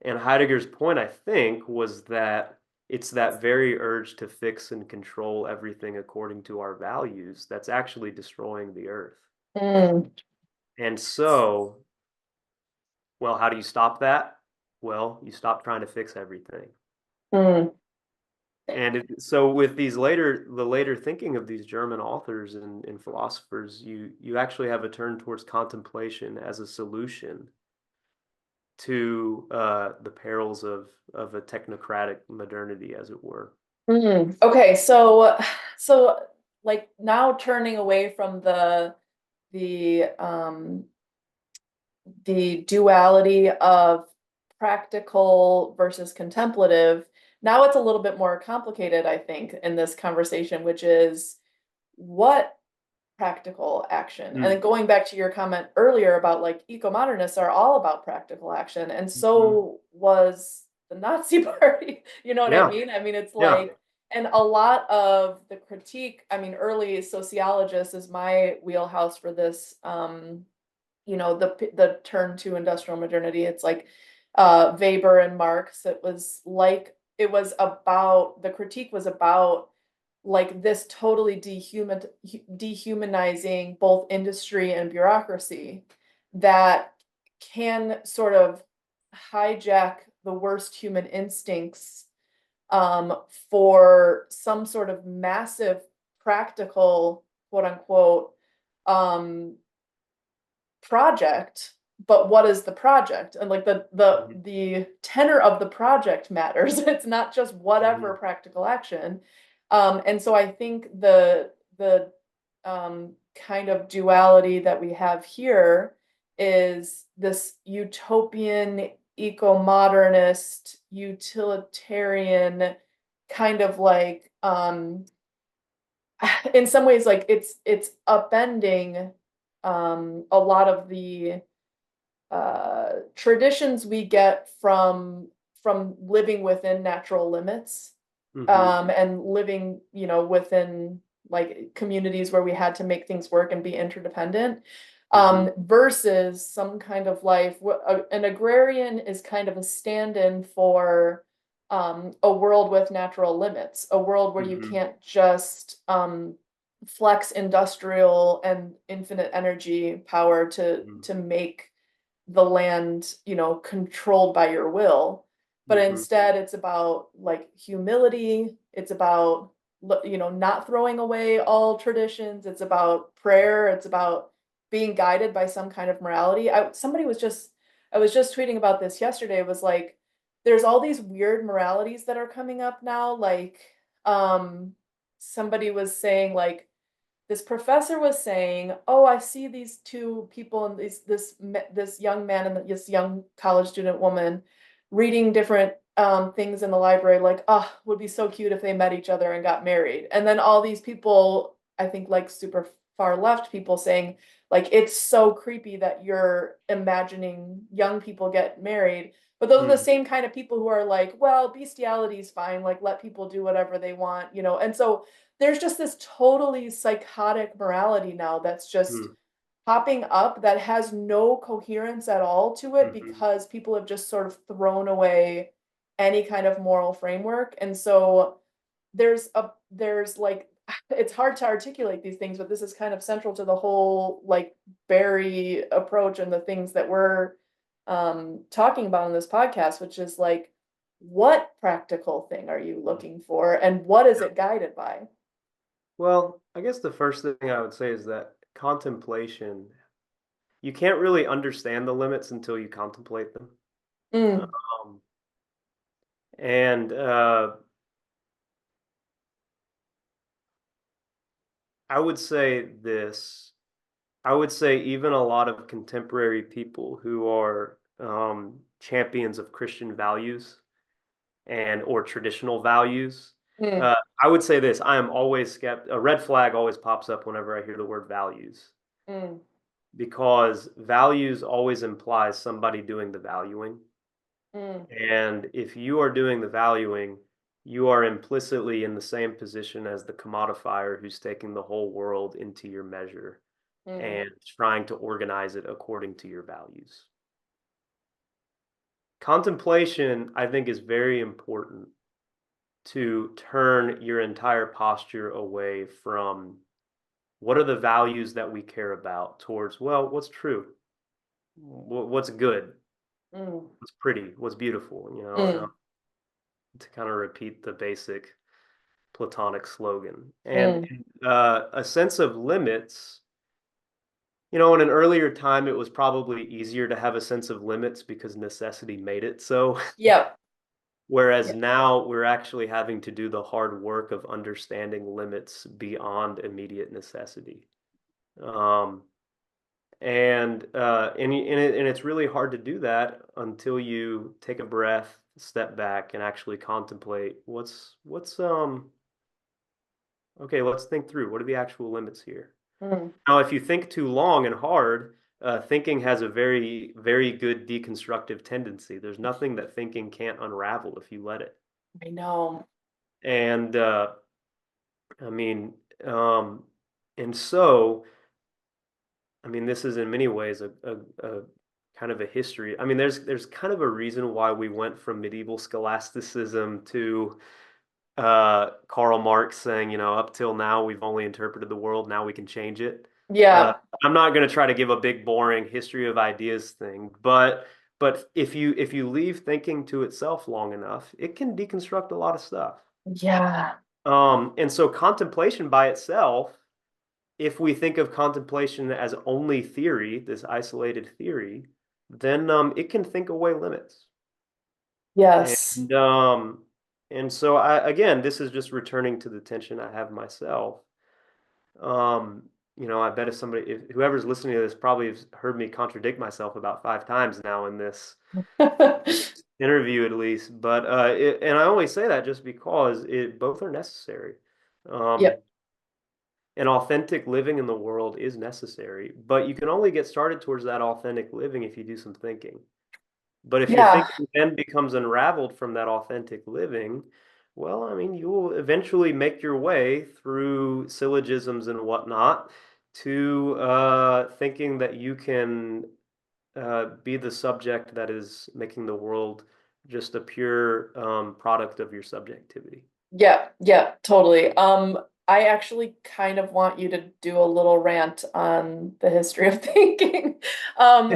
And Heidegger's point, I think, was that it's that very urge to fix and control everything according to our values that's actually destroying the earth. Mm. And so, well, how do you stop that? Well, you stop trying to fix everything. Mm. So with the later thinking of these German authors and philosophers, you actually have a turn towards contemplation as a solution to the perils of a technocratic modernity, as it were. Mm. Okay, so like now turning away from the the duality of practical versus contemplative, now it's a little bit more complicated, I think, in this conversation, which is what practical action. And then Mm. going back to your comment earlier about like eco-modernists are all about practical action, and Mhm. so was the Nazi Party. You know what I Yeah, mean? I mean, it's yeah. like, and a lot of the critique, I mean, early sociologists is my wheelhouse for this. The turn to industrial modernity. It's like Weber and Marx. It was about, the critique was about like this totally dehumanizing both industry and bureaucracy that can sort of hijack the worst human instincts for some sort of massive practical, quote unquote, um, project. But what is the project? And like Mhm. the tenor of the project matters. It's not just whatever Mhm. practical action. And so I think the kind of duality that we have here is this utopian, eco-modernist, utilitarian kind of like in some ways like it's upending a lot of the traditions we get from living within natural limits, Mhm. and living, within like communities where we had to make things work and be interdependent, Mhm. versus some kind of life. An agrarian is kind of a stand-in for a world with natural limits, a world where you Mhm. can't just flex industrial and infinite energy power Mhm. to make the land, controlled by your will. But Mhm. instead, it's about like humility. It's about, not throwing away all traditions. It's about prayer. It's about being guided by some kind of morality. I was just tweeting about this yesterday. It was like, there's all these weird moralities that are coming up now. Like, um, somebody was saying like, this professor was saying, "Oh, I see these two people and this young man and this young college student woman reading different things in the library. Like, oh, would be so cute if they met each other and got married." And then all these people, I think, like super far left people saying, like, it's so creepy that you're imagining young people get married. But those are the Mhm. same kind of people who are like, well, bestiality is fine. Like, let people do whatever they want. And so there's just this totally psychotic morality now that's just Mhm. popping up that has no coherence at all to it Mhm. because people have just sort of thrown away any kind of moral framework. And so there's like it's hard to articulate these things, but this is kind of central to the whole like Barry approach and the things that we're talking about on this podcast, which is like, what practical thing are you Mhm. looking for and what is Yeah. it guided by? Well, I guess the first thing I would say is that contemplation, you can't really understand the limits until you contemplate them. Mm, Um, and I would say this. I would say even a lot of contemporary people who are champions of Christian values and or traditional values. mm, Uh, I would say this: I am always skeptical. A red flag always pops up whenever I hear the word values, mm, because values always implies somebody doing the valuing. mm, And if you are doing the valuing, you are implicitly in the same position as the commodifier who's taking the whole world into your measure mm, and trying to organize it according to your values. Contemplation, I think, is very important to turn your entire posture away from what are the values that we care about towards, well, what's true? What's good? mm, What's pretty? What's beautiful? mm, To kind of repeat the basic Platonic slogan. And mm. a sense of limits, in an earlier time, it was probably easier to have a sense of limits because necessity made it so. Yep. Whereas Yep. now we're actually having to do the hard work of understanding limits beyond immediate necessity. Um, and it's really hard to do that until you take a breath, step back, and actually contemplate what's okay. Let's think through what are the actual limits here. Mm. Now, if you think too long and hard, thinking has a very, very good deconstructive tendency. There's nothing that thinking can't unravel if you let it. I know. And I mean, um, and so, I mean, this is in many ways a kind of a history. I mean, there's kind of a reason why we went from medieval scholasticism to Karl Marx saying, up till now we've only interpreted the world, now we can change it. Uh, Yeah. I'm not going to try to give a big boring history of ideas thing, but if you leave thinking to itself long enough, it can deconstruct a lot of stuff. Yeah. And so contemplation by itself, if we think of contemplation as only theory, this isolated theory, then it can think away limits. Yes. And and so again, this is just returning to the tension I have myself. Um, I bet if whoever's listening to this probably has heard me contradict myself about 5 times now in this interview at least. But and I only say that just because it both are necessary. Um, Yep. and authentic living in the world is necessary, but you can only get started towards that authentic living if you do some thinking. But if your Yeah. thinking then becomes unraveled from that authentic living, well, I mean, you will eventually make your way through syllogisms and whatnot to thinking that you can be the subject that is making the world just a pure product of your subjectivity. Yeah, yeah, totally. I actually kind of want you to do a little rant on the history of thinking. Um,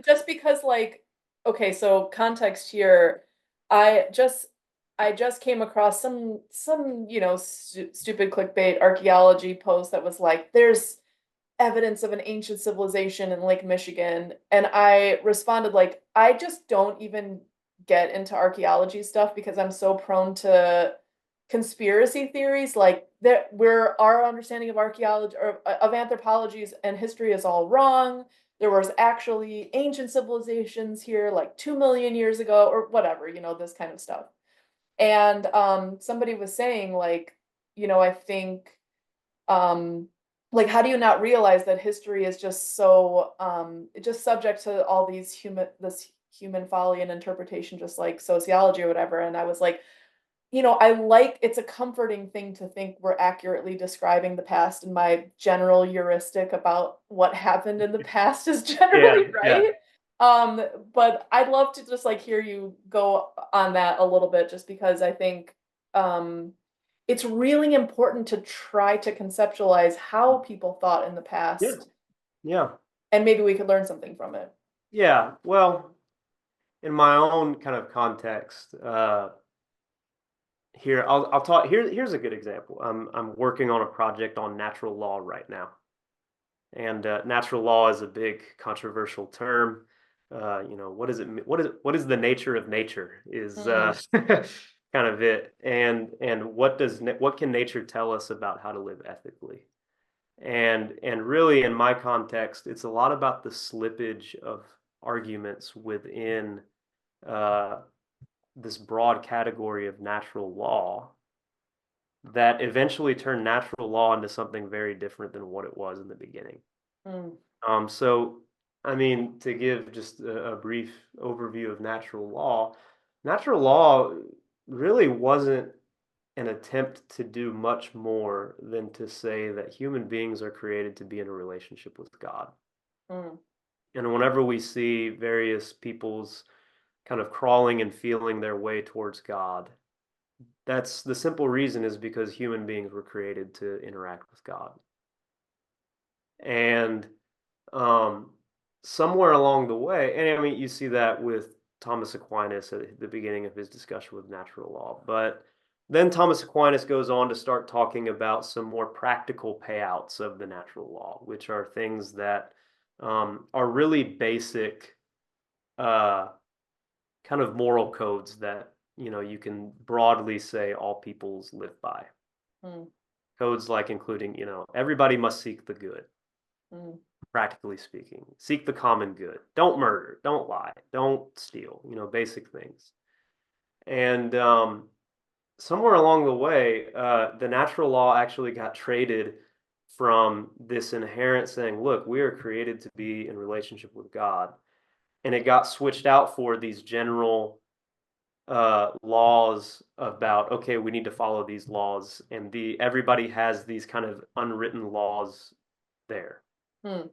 just because like, okay, so context here, I just I just came across some, stupid clickbait archaeology post that was like, there's evidence of an ancient civilization in Lake Michigan. And I responded like, I just don't even get into archaeology stuff because I'm so prone to conspiracy theories, like that where our understanding of archaeology or of anthropology and history is all wrong. There was actually ancient civilizations here like 2 million years ago or whatever, this kind of stuff. And somebody was saying like, I think um like how do you not realize that history is just so just subject to all these human folly and interpretation, just like sociology or whatever. And I was like, I like, it's a comforting thing to think we're accurately describing the past, and my general heuristic about what happened in the past is Yeah, generally yeah. right. Um, but I'd love to just like hear you go on that a little bit, just because I think um it's really important to try to conceptualize how people thought in the Yeah, past, yeah, and maybe we could learn something from it. yeah. Well, in my own kind of context, here I'll talk. Here's a good example. I'm working on a project on natural law right now, and natural law is a big controversial term. What does it mean? What is the nature of nature? Is Mm, kind of it, and what can nature tell us about how to live ethically? And really, in my context, it's a lot about the slippage of arguments within uh, this broad category of natural law that eventually turned natural law into something very different than what it was in the beginning. mm, So, I mean, to give just a brief overview of natural law really wasn't an attempt to do much more than to say that human beings are created to be in a relationship with God. mm, And whenever we see various people's kind of crawling and feeling their way towards God, that's the simple reason is because human beings were created to interact with God. And um, somewhere along the way, and I mean, you see that with Thomas Aquinas at the beginning of his discussion with natural law. But then Thomas Aquinas goes on to start talking about some more practical payouts of the natural law, which are things that are really basic uh, kind of moral codes that you can broadly say all peoples live by. mm, Codes like including everybody must seek the good, mm. practically speaking. Seek the common good. Don't murder. Don't lie. Don't steal. Basic things. And somewhere along the way, the natural law actually got traded from this inherent saying, look, we are created to be in relationship with God. And it got switched out for these general laws about, okay, we need to follow these laws, and everybody has these kind of unwritten laws there. Hmm.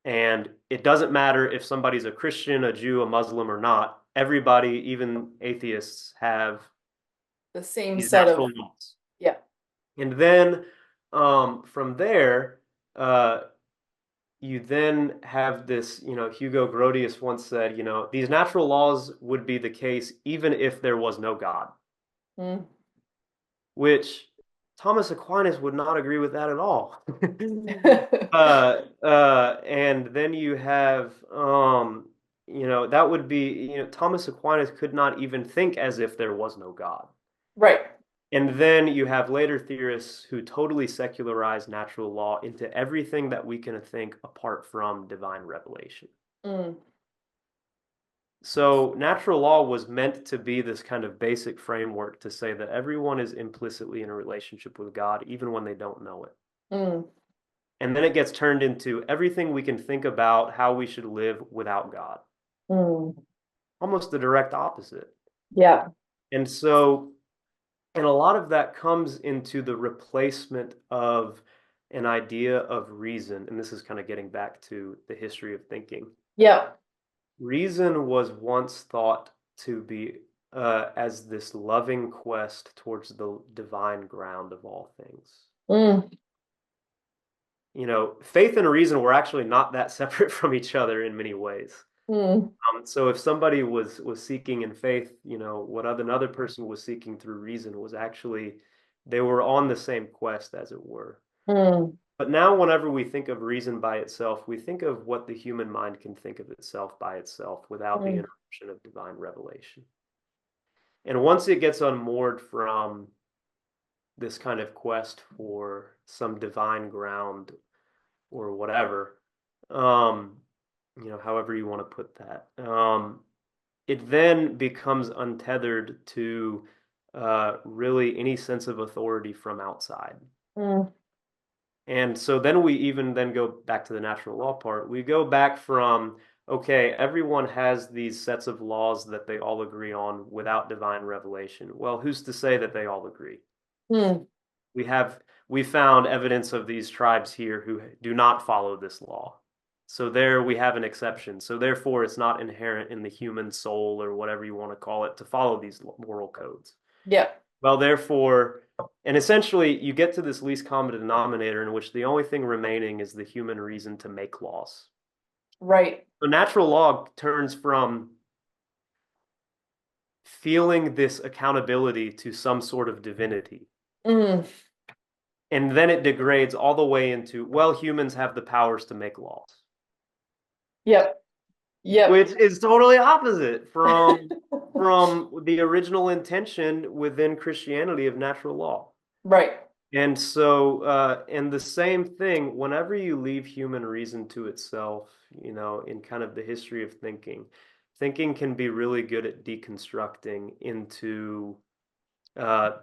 And it doesn't matter if somebody's a Christian, a Jew, a Muslim, or not. Everybody, even atheists, have The same these set of, natural laws. yeah. And then from there, uh, you then have this, Hugo Grotius once said, these natural laws would be the case even if there was no God, Hmm. which Thomas Aquinas would not agree with that at all. And then you have, that would be, Thomas Aquinas could not even think as if there was no God. Right. And then you have later theorists who totally secularize natural law into everything that we can think apart from divine revelation. Mm. So natural law was meant to be this kind of basic framework to say that everyone is implicitly in a relationship with God, even when they don't know it. Mm. And then it gets turned into everything we can think about how we should live without God. Mm. Almost the direct opposite. Yeah. And so, and a lot of that comes into the replacement of an idea of reason. And this is kind of getting back to the history of thinking. Yeah. Reason was once thought to be as this loving quest towards the divine ground of all things. Mm. Faith and reason were actually not that separate from each other in many ways. Mm. So if somebody was seeking in faith, what another person was seeking through reason was actually they were on the same quest, as it were. Mm. But now, whenever we think of reason by itself, we think of what the human mind can think of itself by itself without the Mm. interruption of divine revelation. And once it gets unmoored from this kind of quest for some divine ground or whatever, however you want to put that, it then becomes untethered to really any sense of authority from outside. Mm. And so then we even then go back to the natural law part. We go back from, okay, everyone has these sets of laws that they all agree on without divine revelation. Well, who's to say that they all agree? Mm. We found evidence of these tribes here who do not follow this law. So there we have an exception. So therefore it's not inherent in the human soul or whatever you want to call it to follow these moral codes. Yeah. Well, therefore, and essentially you get to this least common denominator in which the only thing remaining is the human reason to make laws. Right. So natural law turns from feeling this accountability to some sort of divinity. Mm. And then it degrades all the way into, well, humans have the powers to make laws. Yep. Yep. Which is totally opposite from the original intention within Christianity of natural law. Right. And so, and the same thing, whenever you leave human reason to itself, in kind of the history of thinking can be really good at deconstructing into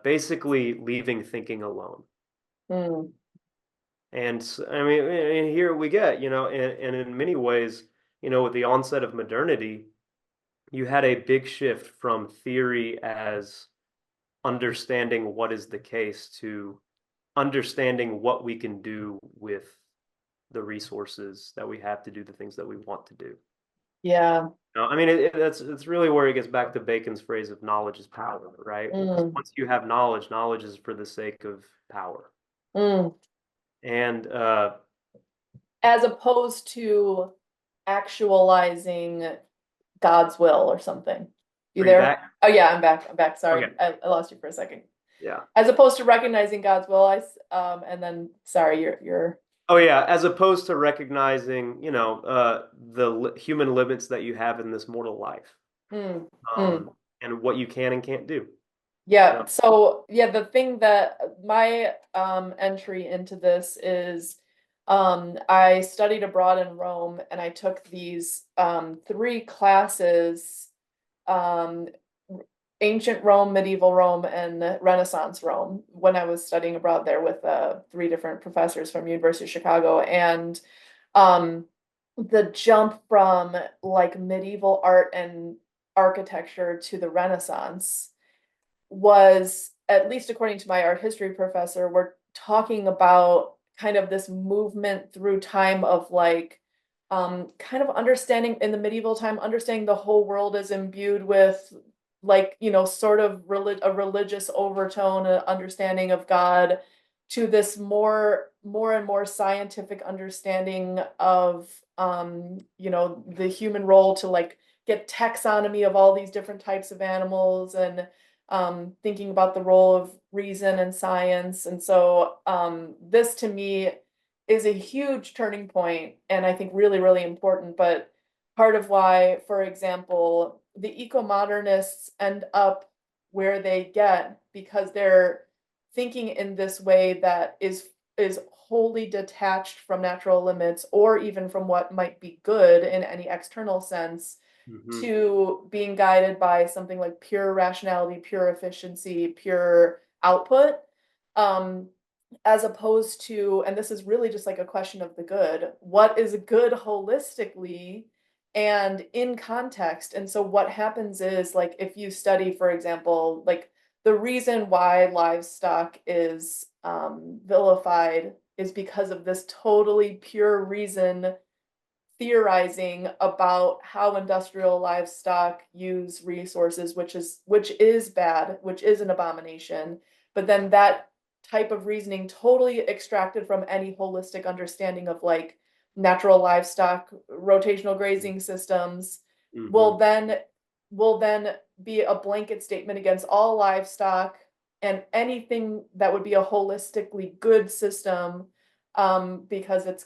basically leaving thinking alone. Mm. And I mean, and here we get, and in many ways, with the onset of modernity, you had a big shift from theory as understanding what is the case to understanding what we can do with the resources that we have to do the things that we want to do. Yeah. I mean, it's really where it gets back to Bacon's phrase of knowledge is power, right? Because Mm. once you have knowledge, knowledge is for the sake of power. Mm. And As opposed to actualizing God's will or something. You are you there? back? Oh yeah, I'm back. I'm back. Sorry. Okay. I lost you for a second. Yeah. As opposed to recognizing God's will, and then sorry, you're Oh yeah, as opposed to recognizing, the human limits that you have in this mortal life, mm, mm. um, and what you can and can't do. Yeah. So yeah, the thing that my entry into this is I studied abroad in Rome and I took these three classes um ancient Rome, medieval Rome, and Renaissance Rome when I was studying abroad there with three different professors from University of Chicago. And um, the jump from like medieval art and architecture to the Renaissance was, at least according to my art history professor, we're talking about kind of this movement through time of like kind of understanding in the medieval time, understanding the whole world is imbued with like, sort of a religious overtone, an understanding of God, to this more and more scientific understanding of the human role to like get taxonomy of all these different types of animals, and thinking about the role of reason and science. And so this to me is a huge turning point, and I think really, really important. But part of why, for example, the eco-modernists end up where they get, because they're thinking in this way that is wholly detached from natural limits, or even from what might be good in any external sense, Hmm. to being guided by something like pure rationality, pure efficiency, pure output, um, as opposed to, and this is really just like a question of the good, what is good holistically and in context. And so what happens is, like, if you study, for example, like the reason why livestock is vilified is because of this totally pure reason theorizing about how industrial livestock use resources, which is bad, which is an abomination. But then that type of reasoning, totally extracted from any holistic understanding of like natural livestock rotational grazing systems, Hmm. will then will then be a blanket statement against all livestock and anything that would be a holistically good system, because it's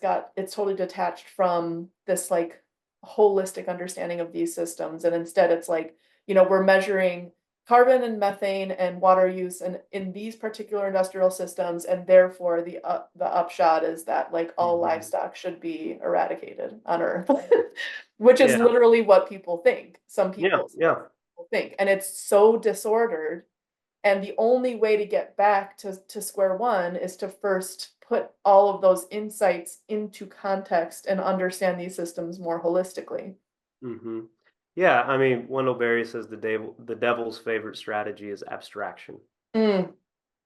totally detached from this like holistic understanding of these systems. And instead it's like, we're measuring carbon and methane and water use and in these particular industrial systems, and therefore the upshot is that like all Hmm. livestock should be eradicated on Earth, which is Yeah, literally what people think. Some yeah, people yeah. think, and it's so disordered. And the only way to get back to square one is to first put all of those insights into context and understand these systems more holistically. Hmm. Yeah, I mean, Wendell Berry says the devil's favorite strategy is abstraction. Mm,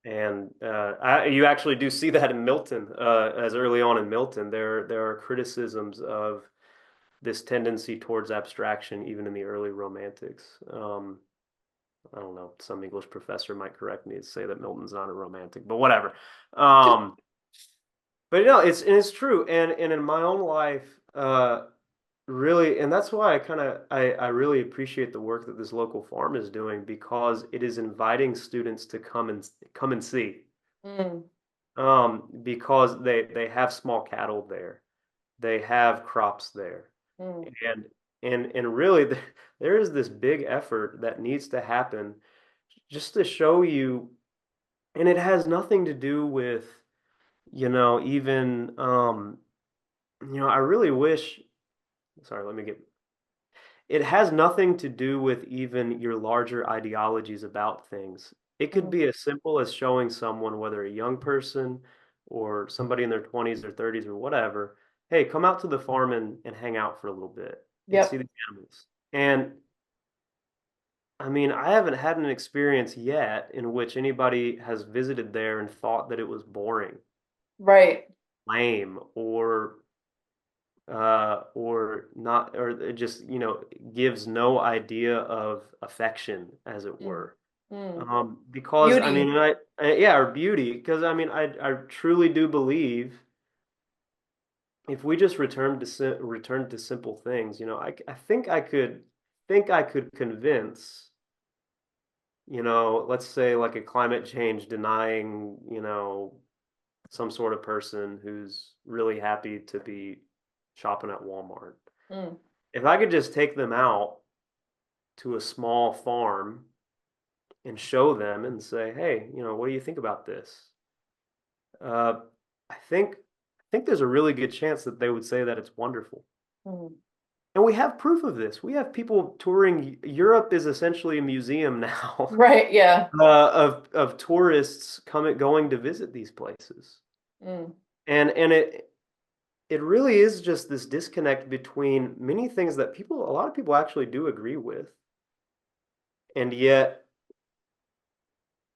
And you actually do see that in Milton, as early on in Milton, there are criticisms of this tendency towards abstraction, even in the early Romantics. I don't know, some English professor might correct me and say that Milton's not a romantic, but whatever. Um, but it's true, and in my own life, really, and that's why I really appreciate the work that this local farm is doing, because it is inviting students to come and see. mm, Because they have small cattle there, they have crops there, mm, and and really there is this big effort that needs to happen just to show you, and it has nothing to do with, even I really wish, sorry, let me get, it has nothing to do with even your larger ideologies about things. It could mm. be as simple as showing someone, whether a young person or somebody in their 20s or 30s or whatever, hey, come out to the farm and hang out for a little bit and see Yep. the animals. And I mean, I haven't had an experience yet in which anybody has visited there and thought that it was boring, Right. lame, or not, or it just, gives no idea of affection, as it Mm, were. mm. Because I Beauty. mean, yeah, or beauty, because I mean, I truly do believe if we just return to simple things, I think I could convince, let's say like a climate change denying, some sort of person who's really happy to be shopping at Walmart. Mm, If I could just take them out to a small farm and show them and say, hey, what do you think about this? Uh, I think there's a really good chance that they would say that it's wonderful. mm. And we have proof of this. We have people touring. Europe is essentially a museum now Right, yeah. of tourists coming going to visit these places. Mm, And it really is just this disconnect between many things that a lot of people actually do agree with, and yet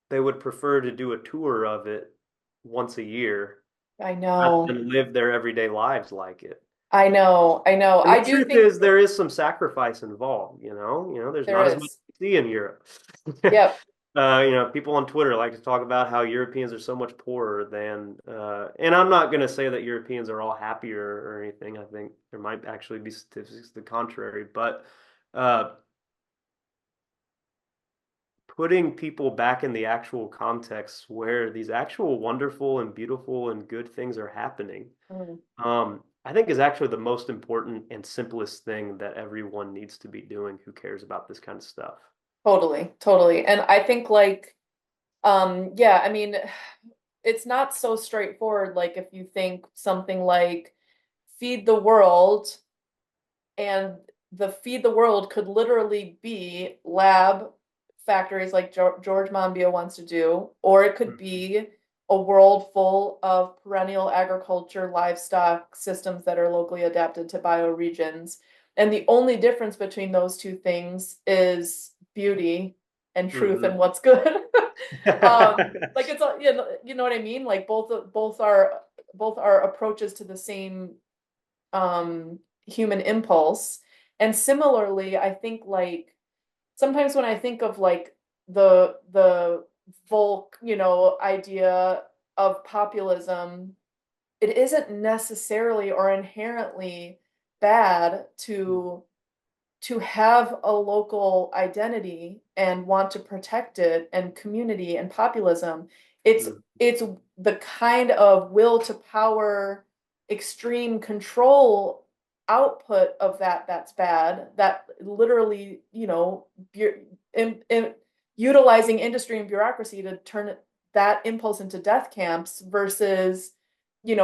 they would prefer to do a tour of it once a year I rather know. than live their everyday lives like it. I know. I know. And I the do truth think is, there is some sacrifice involved. There's there not as much is. to see in Europe. Yep. People on Twitter like to talk about how Europeans are so much poorer than, and I'm not going to say that Europeans are all happier or anything. I think there might actually be statistics to the contrary, but uh, putting people back in the actual context where these actual wonderful and beautiful and good things are happening, Mm, I think is actually the most important and simplest thing that everyone needs to be doing who cares about this kind of stuff. totally. Totally. And I think like yeah, I mean, it's not so straightforward. Like if you think something like feed the world, and the feed the world could literally be lab factories like George Monbiot wants to do, or it could Mhm. be a world full of perennial agriculture, livestock systems that are locally adapted to bioregions. And the only difference between those two things is beauty and truth and Mhm. what's good. Like it's you know what I mean? Like both are approaches to the same human impulse. And similarly, I think like sometimes when I think of like the Volk, idea of populism, it isn't necessarily or inherently bad to have a local identity and want to protect it and community and populism. It's Mhm. it's the kind of will to power extreme control output of that's bad, that literally, utilizing industry and bureaucracy to turn that impulse into death camps versus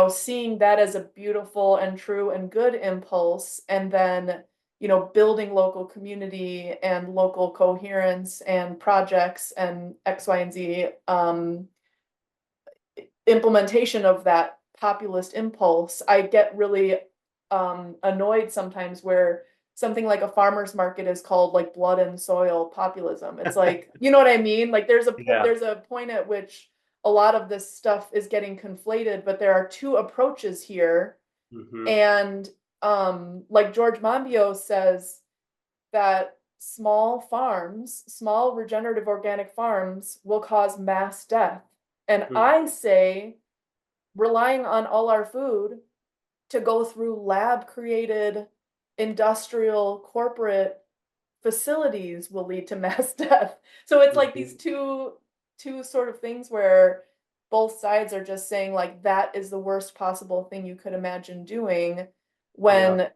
seeing that as a beautiful and true and good impulse, and then building local community and local coherence and projects and X, Y, and Z implementation of that populist impulse. I get really annoyed sometimes where something like a farmer's market is called like blood and soil populism. It's like, you know what I mean? Like Yeah. there's a point at which a lot of this stuff is getting conflated, but there are two approaches here. Mhm. And like George Monbiot says that small regenerative organic farms will cause mass death. And Mhm. I say relying on all our food to go through lab created industrial corporate facilities will lead to mass death. So it's like these Mhm. two sort of things where both sides are just saying like that is the worst possible thing you could imagine doing, Yeah. when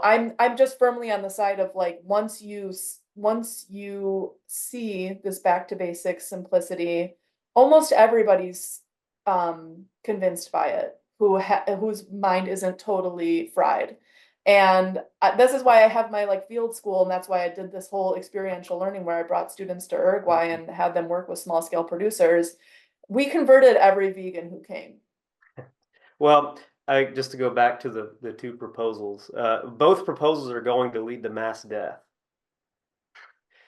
I'm just firmly on the side of like once you see this back to basics simplicity, almost everybody's convinced by it whose mind isn't totally fried. And this is why I have my like field school, and that's why I did this whole experiential learning where I brought students to Uruguay Mhm. and had them work with small scale producers. We converted every vegan who came. Well, just to go back to the two proposals, both proposals are going to lead to mass death.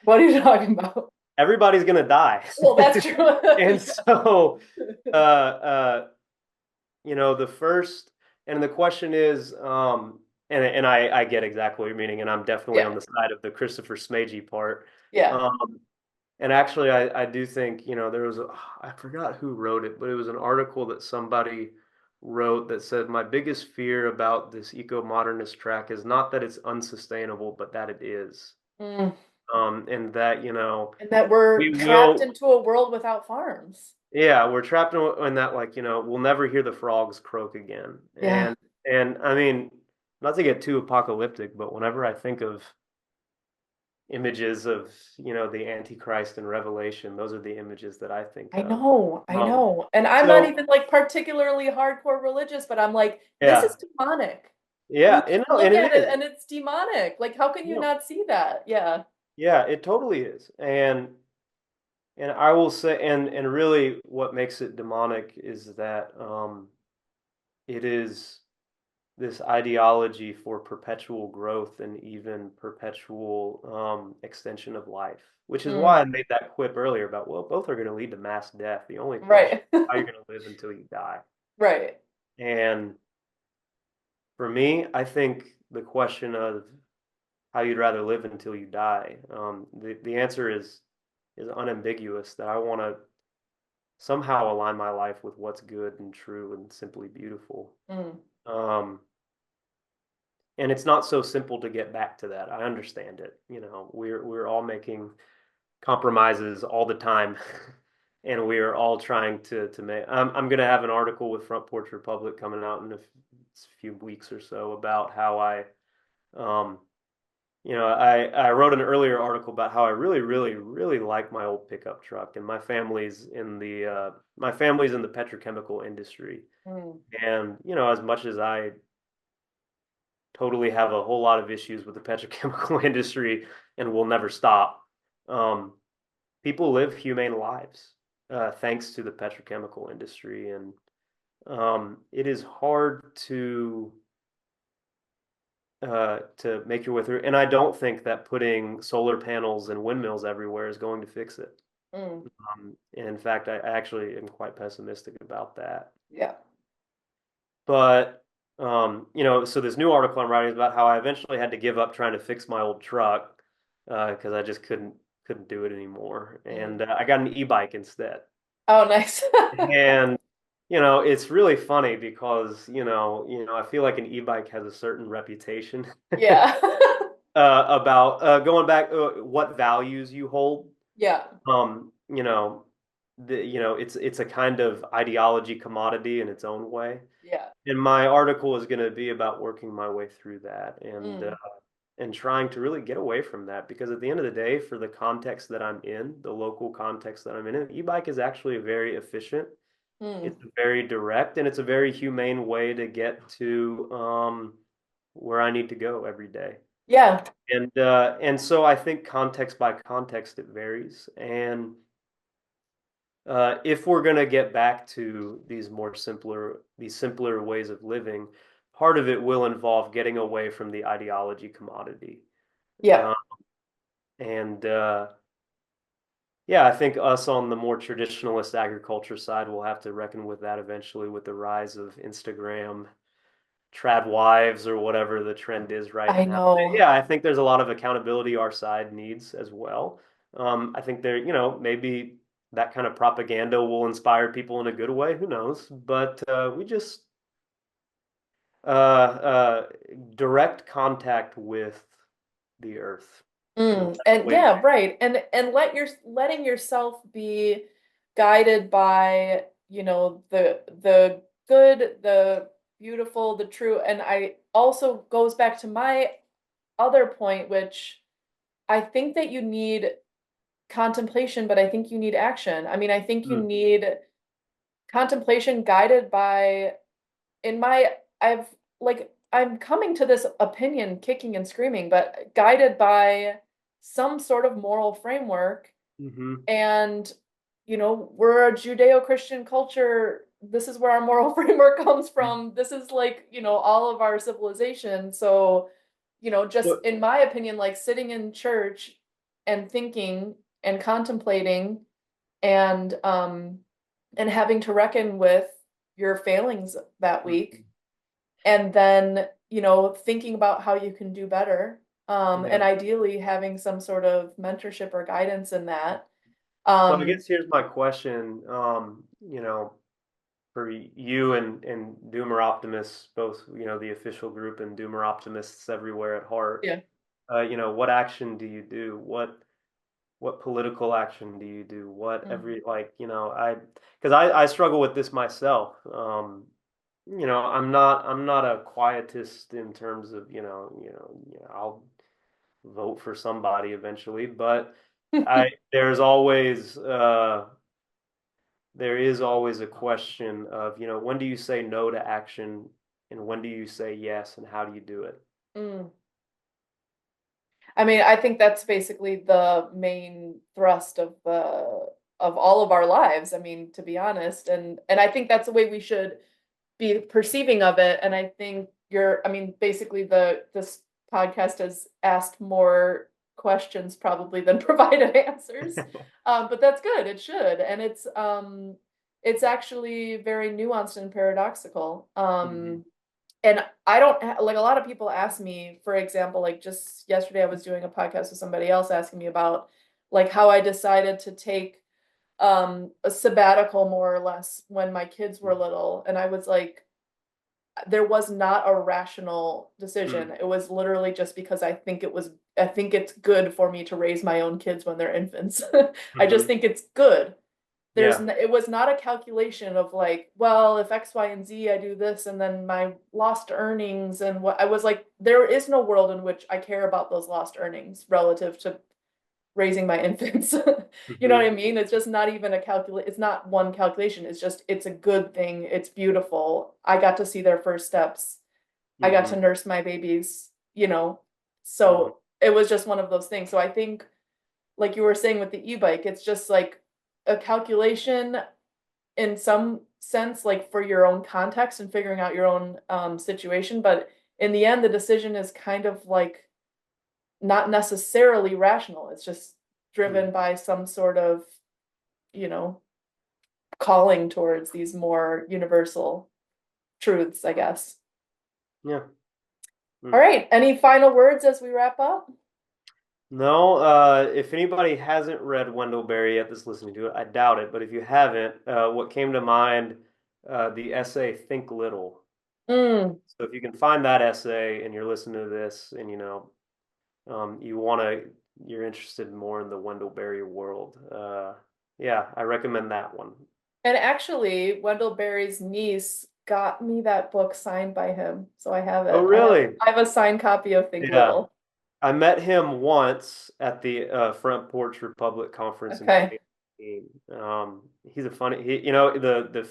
What are you talking about? Everybody's going to die. Well, that's true. And Yeah. so, uh, the first, and the question is, and I get exactly what you're meaning, and I'm definitely on Yeah. the side of the Christopher Smagey part. Yeah. Um, and actually, I do think, there was I forgot who wrote it, but it was an article that somebody wrote that said, my biggest fear about this eco-modernist track is not that it's unsustainable, but that it is. Mm. And that, And that we're we trapped will, into a world without farms. yeah, we're trapped in that, like, we'll never hear the frogs croak again. Yeah. And I mean, not to get too apocalyptic, but whenever I think of images of, the Antichrist and Revelation, those are the images that I think I of. know, I Um, know. And I'm not so even like particularly hardcore religious, but I'm like, this is yeah, demonic. You Yeah, can no, look and at it it is. and it's demonic. Like, how can you No, not see that? Yeah. yeah, it totally is. And I will say, and really, what makes it demonic is that it is this ideology for perpetual growth and even perpetual extension of life, which is why I Mm, made that quip earlier about, well, both are going to lead to mass death. The only question right. is how you're going to live until you die. Right. And for me, I think the question of how you'd rather live until you die, the answer is unambiguous. That I want to somehow align my life with what's good and true and simply beautiful. Mm, Um, and it's not so simple to get back to that. I understand it. We're all making compromises all the time, and we are all trying to make. I'm going to have an article with Front Porch Republic coming out in a few weeks or so about how um, I wrote an earlier article about how I really, really, really like my old pickup truck, and my family's in the petrochemical industry, mm. and as much as I totally have a whole lot of issues with the petrochemical industry and will never stop. Um, People live humane lives thanks to the petrochemical industry, and it is hard to make your way through. And I don't think that putting solar panels and windmills everywhere is going to fix it. Mm, And in fact, I actually am quite pessimistic about that. yeah. But so this new article I'm writing is about how I eventually had to give up trying to fix my old truck because I just couldn't do it anymore, Mm. and I got an e-bike instead. Oh, nice. And it's really funny because I feel like an e-bike has a certain reputation Yeah. about going back what values you hold. Yeah. Um, you know, it's a kind of ideology commodity in its own way. Yeah. And my article is going to be about working my way through that Mm, and trying to really get away from that because at the end of the day, for the context that I'm in, the local context that I'm in, an e-bike is actually very efficient. mm. It's very direct and it's a very humane way to get to where I need to go every day. Yeah. And so I think context by context it varies. And if we're going to get back to these simpler ways of living, part of it will involve getting away from the ideology commodity. Yeah. Uh, and Yeah, I think us on the more traditionalist agriculture side will have to reckon with that eventually with the rise of Instagram, trad wives, or whatever the trend is right I now. know. Yeah, I think there's a lot of accountability our side needs as well. I think maybe that kind of propaganda will inspire people in a good way. Who knows? But we just uh, direct contact with the earth is the Mm, best and way to yeah, right. And letting yourself be guided by, the good, the beautiful, the true. And I also goes back to my other point, which I think that you need contemplation, but I think you need action. I mean, I think you Mm, need contemplation guided by in my I've like I'm coming to this opinion kicking and screaming, but guided by some sort of moral framework. hmm And we're a Judeo-Christian culture. This is where our moral framework comes from. This is like, all of our civilization. So, just But in my opinion, like sitting in church and thinking and contemplating and having to reckon with your failings that week and then thinking about how you can do better, yeah. and ideally having some sort of mentorship or guidance in that. So I um guess here's my question. For you and Doomer Optimists, both, the official group and Doomer Optimists everywhere at heart, yeah. what action do you do? What political action do you do? What Mhm. every like, because I struggle with this myself. I'm not a quietist in terms of, I'll vote for somebody eventually, but I there is always a question of, when do you say no to action and when do you say yes, and how do you do it? Mm. I mean, I think that's basically the main thrust of the of all of our lives. I mean, to be honest, and I think that's the way we should be perceiving of it. And I think I mean, basically this podcast has asked more questions probably than provided answers. But that's good. It should. And it's actually very nuanced and paradoxical. Hmm. And I don't like a lot of people ask me, for example, like just yesterday I was doing a podcast with somebody else asking me about like how I decided to take a sabbatical more or less when my kids were little. And I was like, there was not a rational decision. It was literally just because I think it's good for me to raise my own kids when they're infants. I just Hmm. think it's good. Yeah. It was not a calculation of like, well, if X, Y, and Z, I do this, and then my lost earnings and what I was like, there is no world in which I care about those lost earnings relative to raising my infants. You know what I Hmm. mean? It's just not even a calculate. It's not one calculation. It's just, it's a good thing. It's beautiful. I got to see their first steps. I got to Hmm. nurse my babies, you know. Hmm. So it was just one of those things. So I think, like you were saying with the e-bike, it's just like a calculation in some sense, like for your own context and figuring out your own situation. But in the end, the decision is kind of like not necessarily rational. It's just driven by some sort of, you know, calling towards these more universal truths, I guess. Yeah. All Mm. right. Any final words as we wrap up? No, if anybody hasn't read Wendell Berry yet that's listening to it, I doubt it, but if you haven't, what came to mind, the essay Think Little. Mm. So if you can find that essay and you're listening to this and you want to, you're interested more in the Wendell Berry world, yeah, I recommend that one. And actually, Wendell Berry's niece got me that book signed by him. So I have Oh, it. really? I have a signed copy of Think Yeah. Little. I met him once at the Front Porch Republic conference in Okay. 2018. He's a funny, the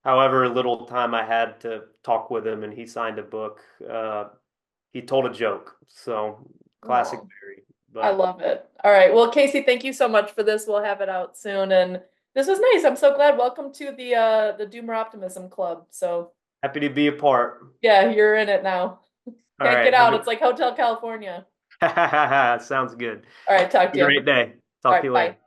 however little time I had to talk with him and he signed a book, he told a joke. So classic Oh, Barry. I But love it. All right. Well, Casey, thank you so much for this. We'll have it out soon. And this was nice. I'm so glad. Welcome to the Doomer Optimism Club. So happy to be a part. yeah, you're in it now. All Can't right. get out. It's like Hotel California. Sounds good. All right, talk Have a to you. great day. All Talk to right, you bye. later.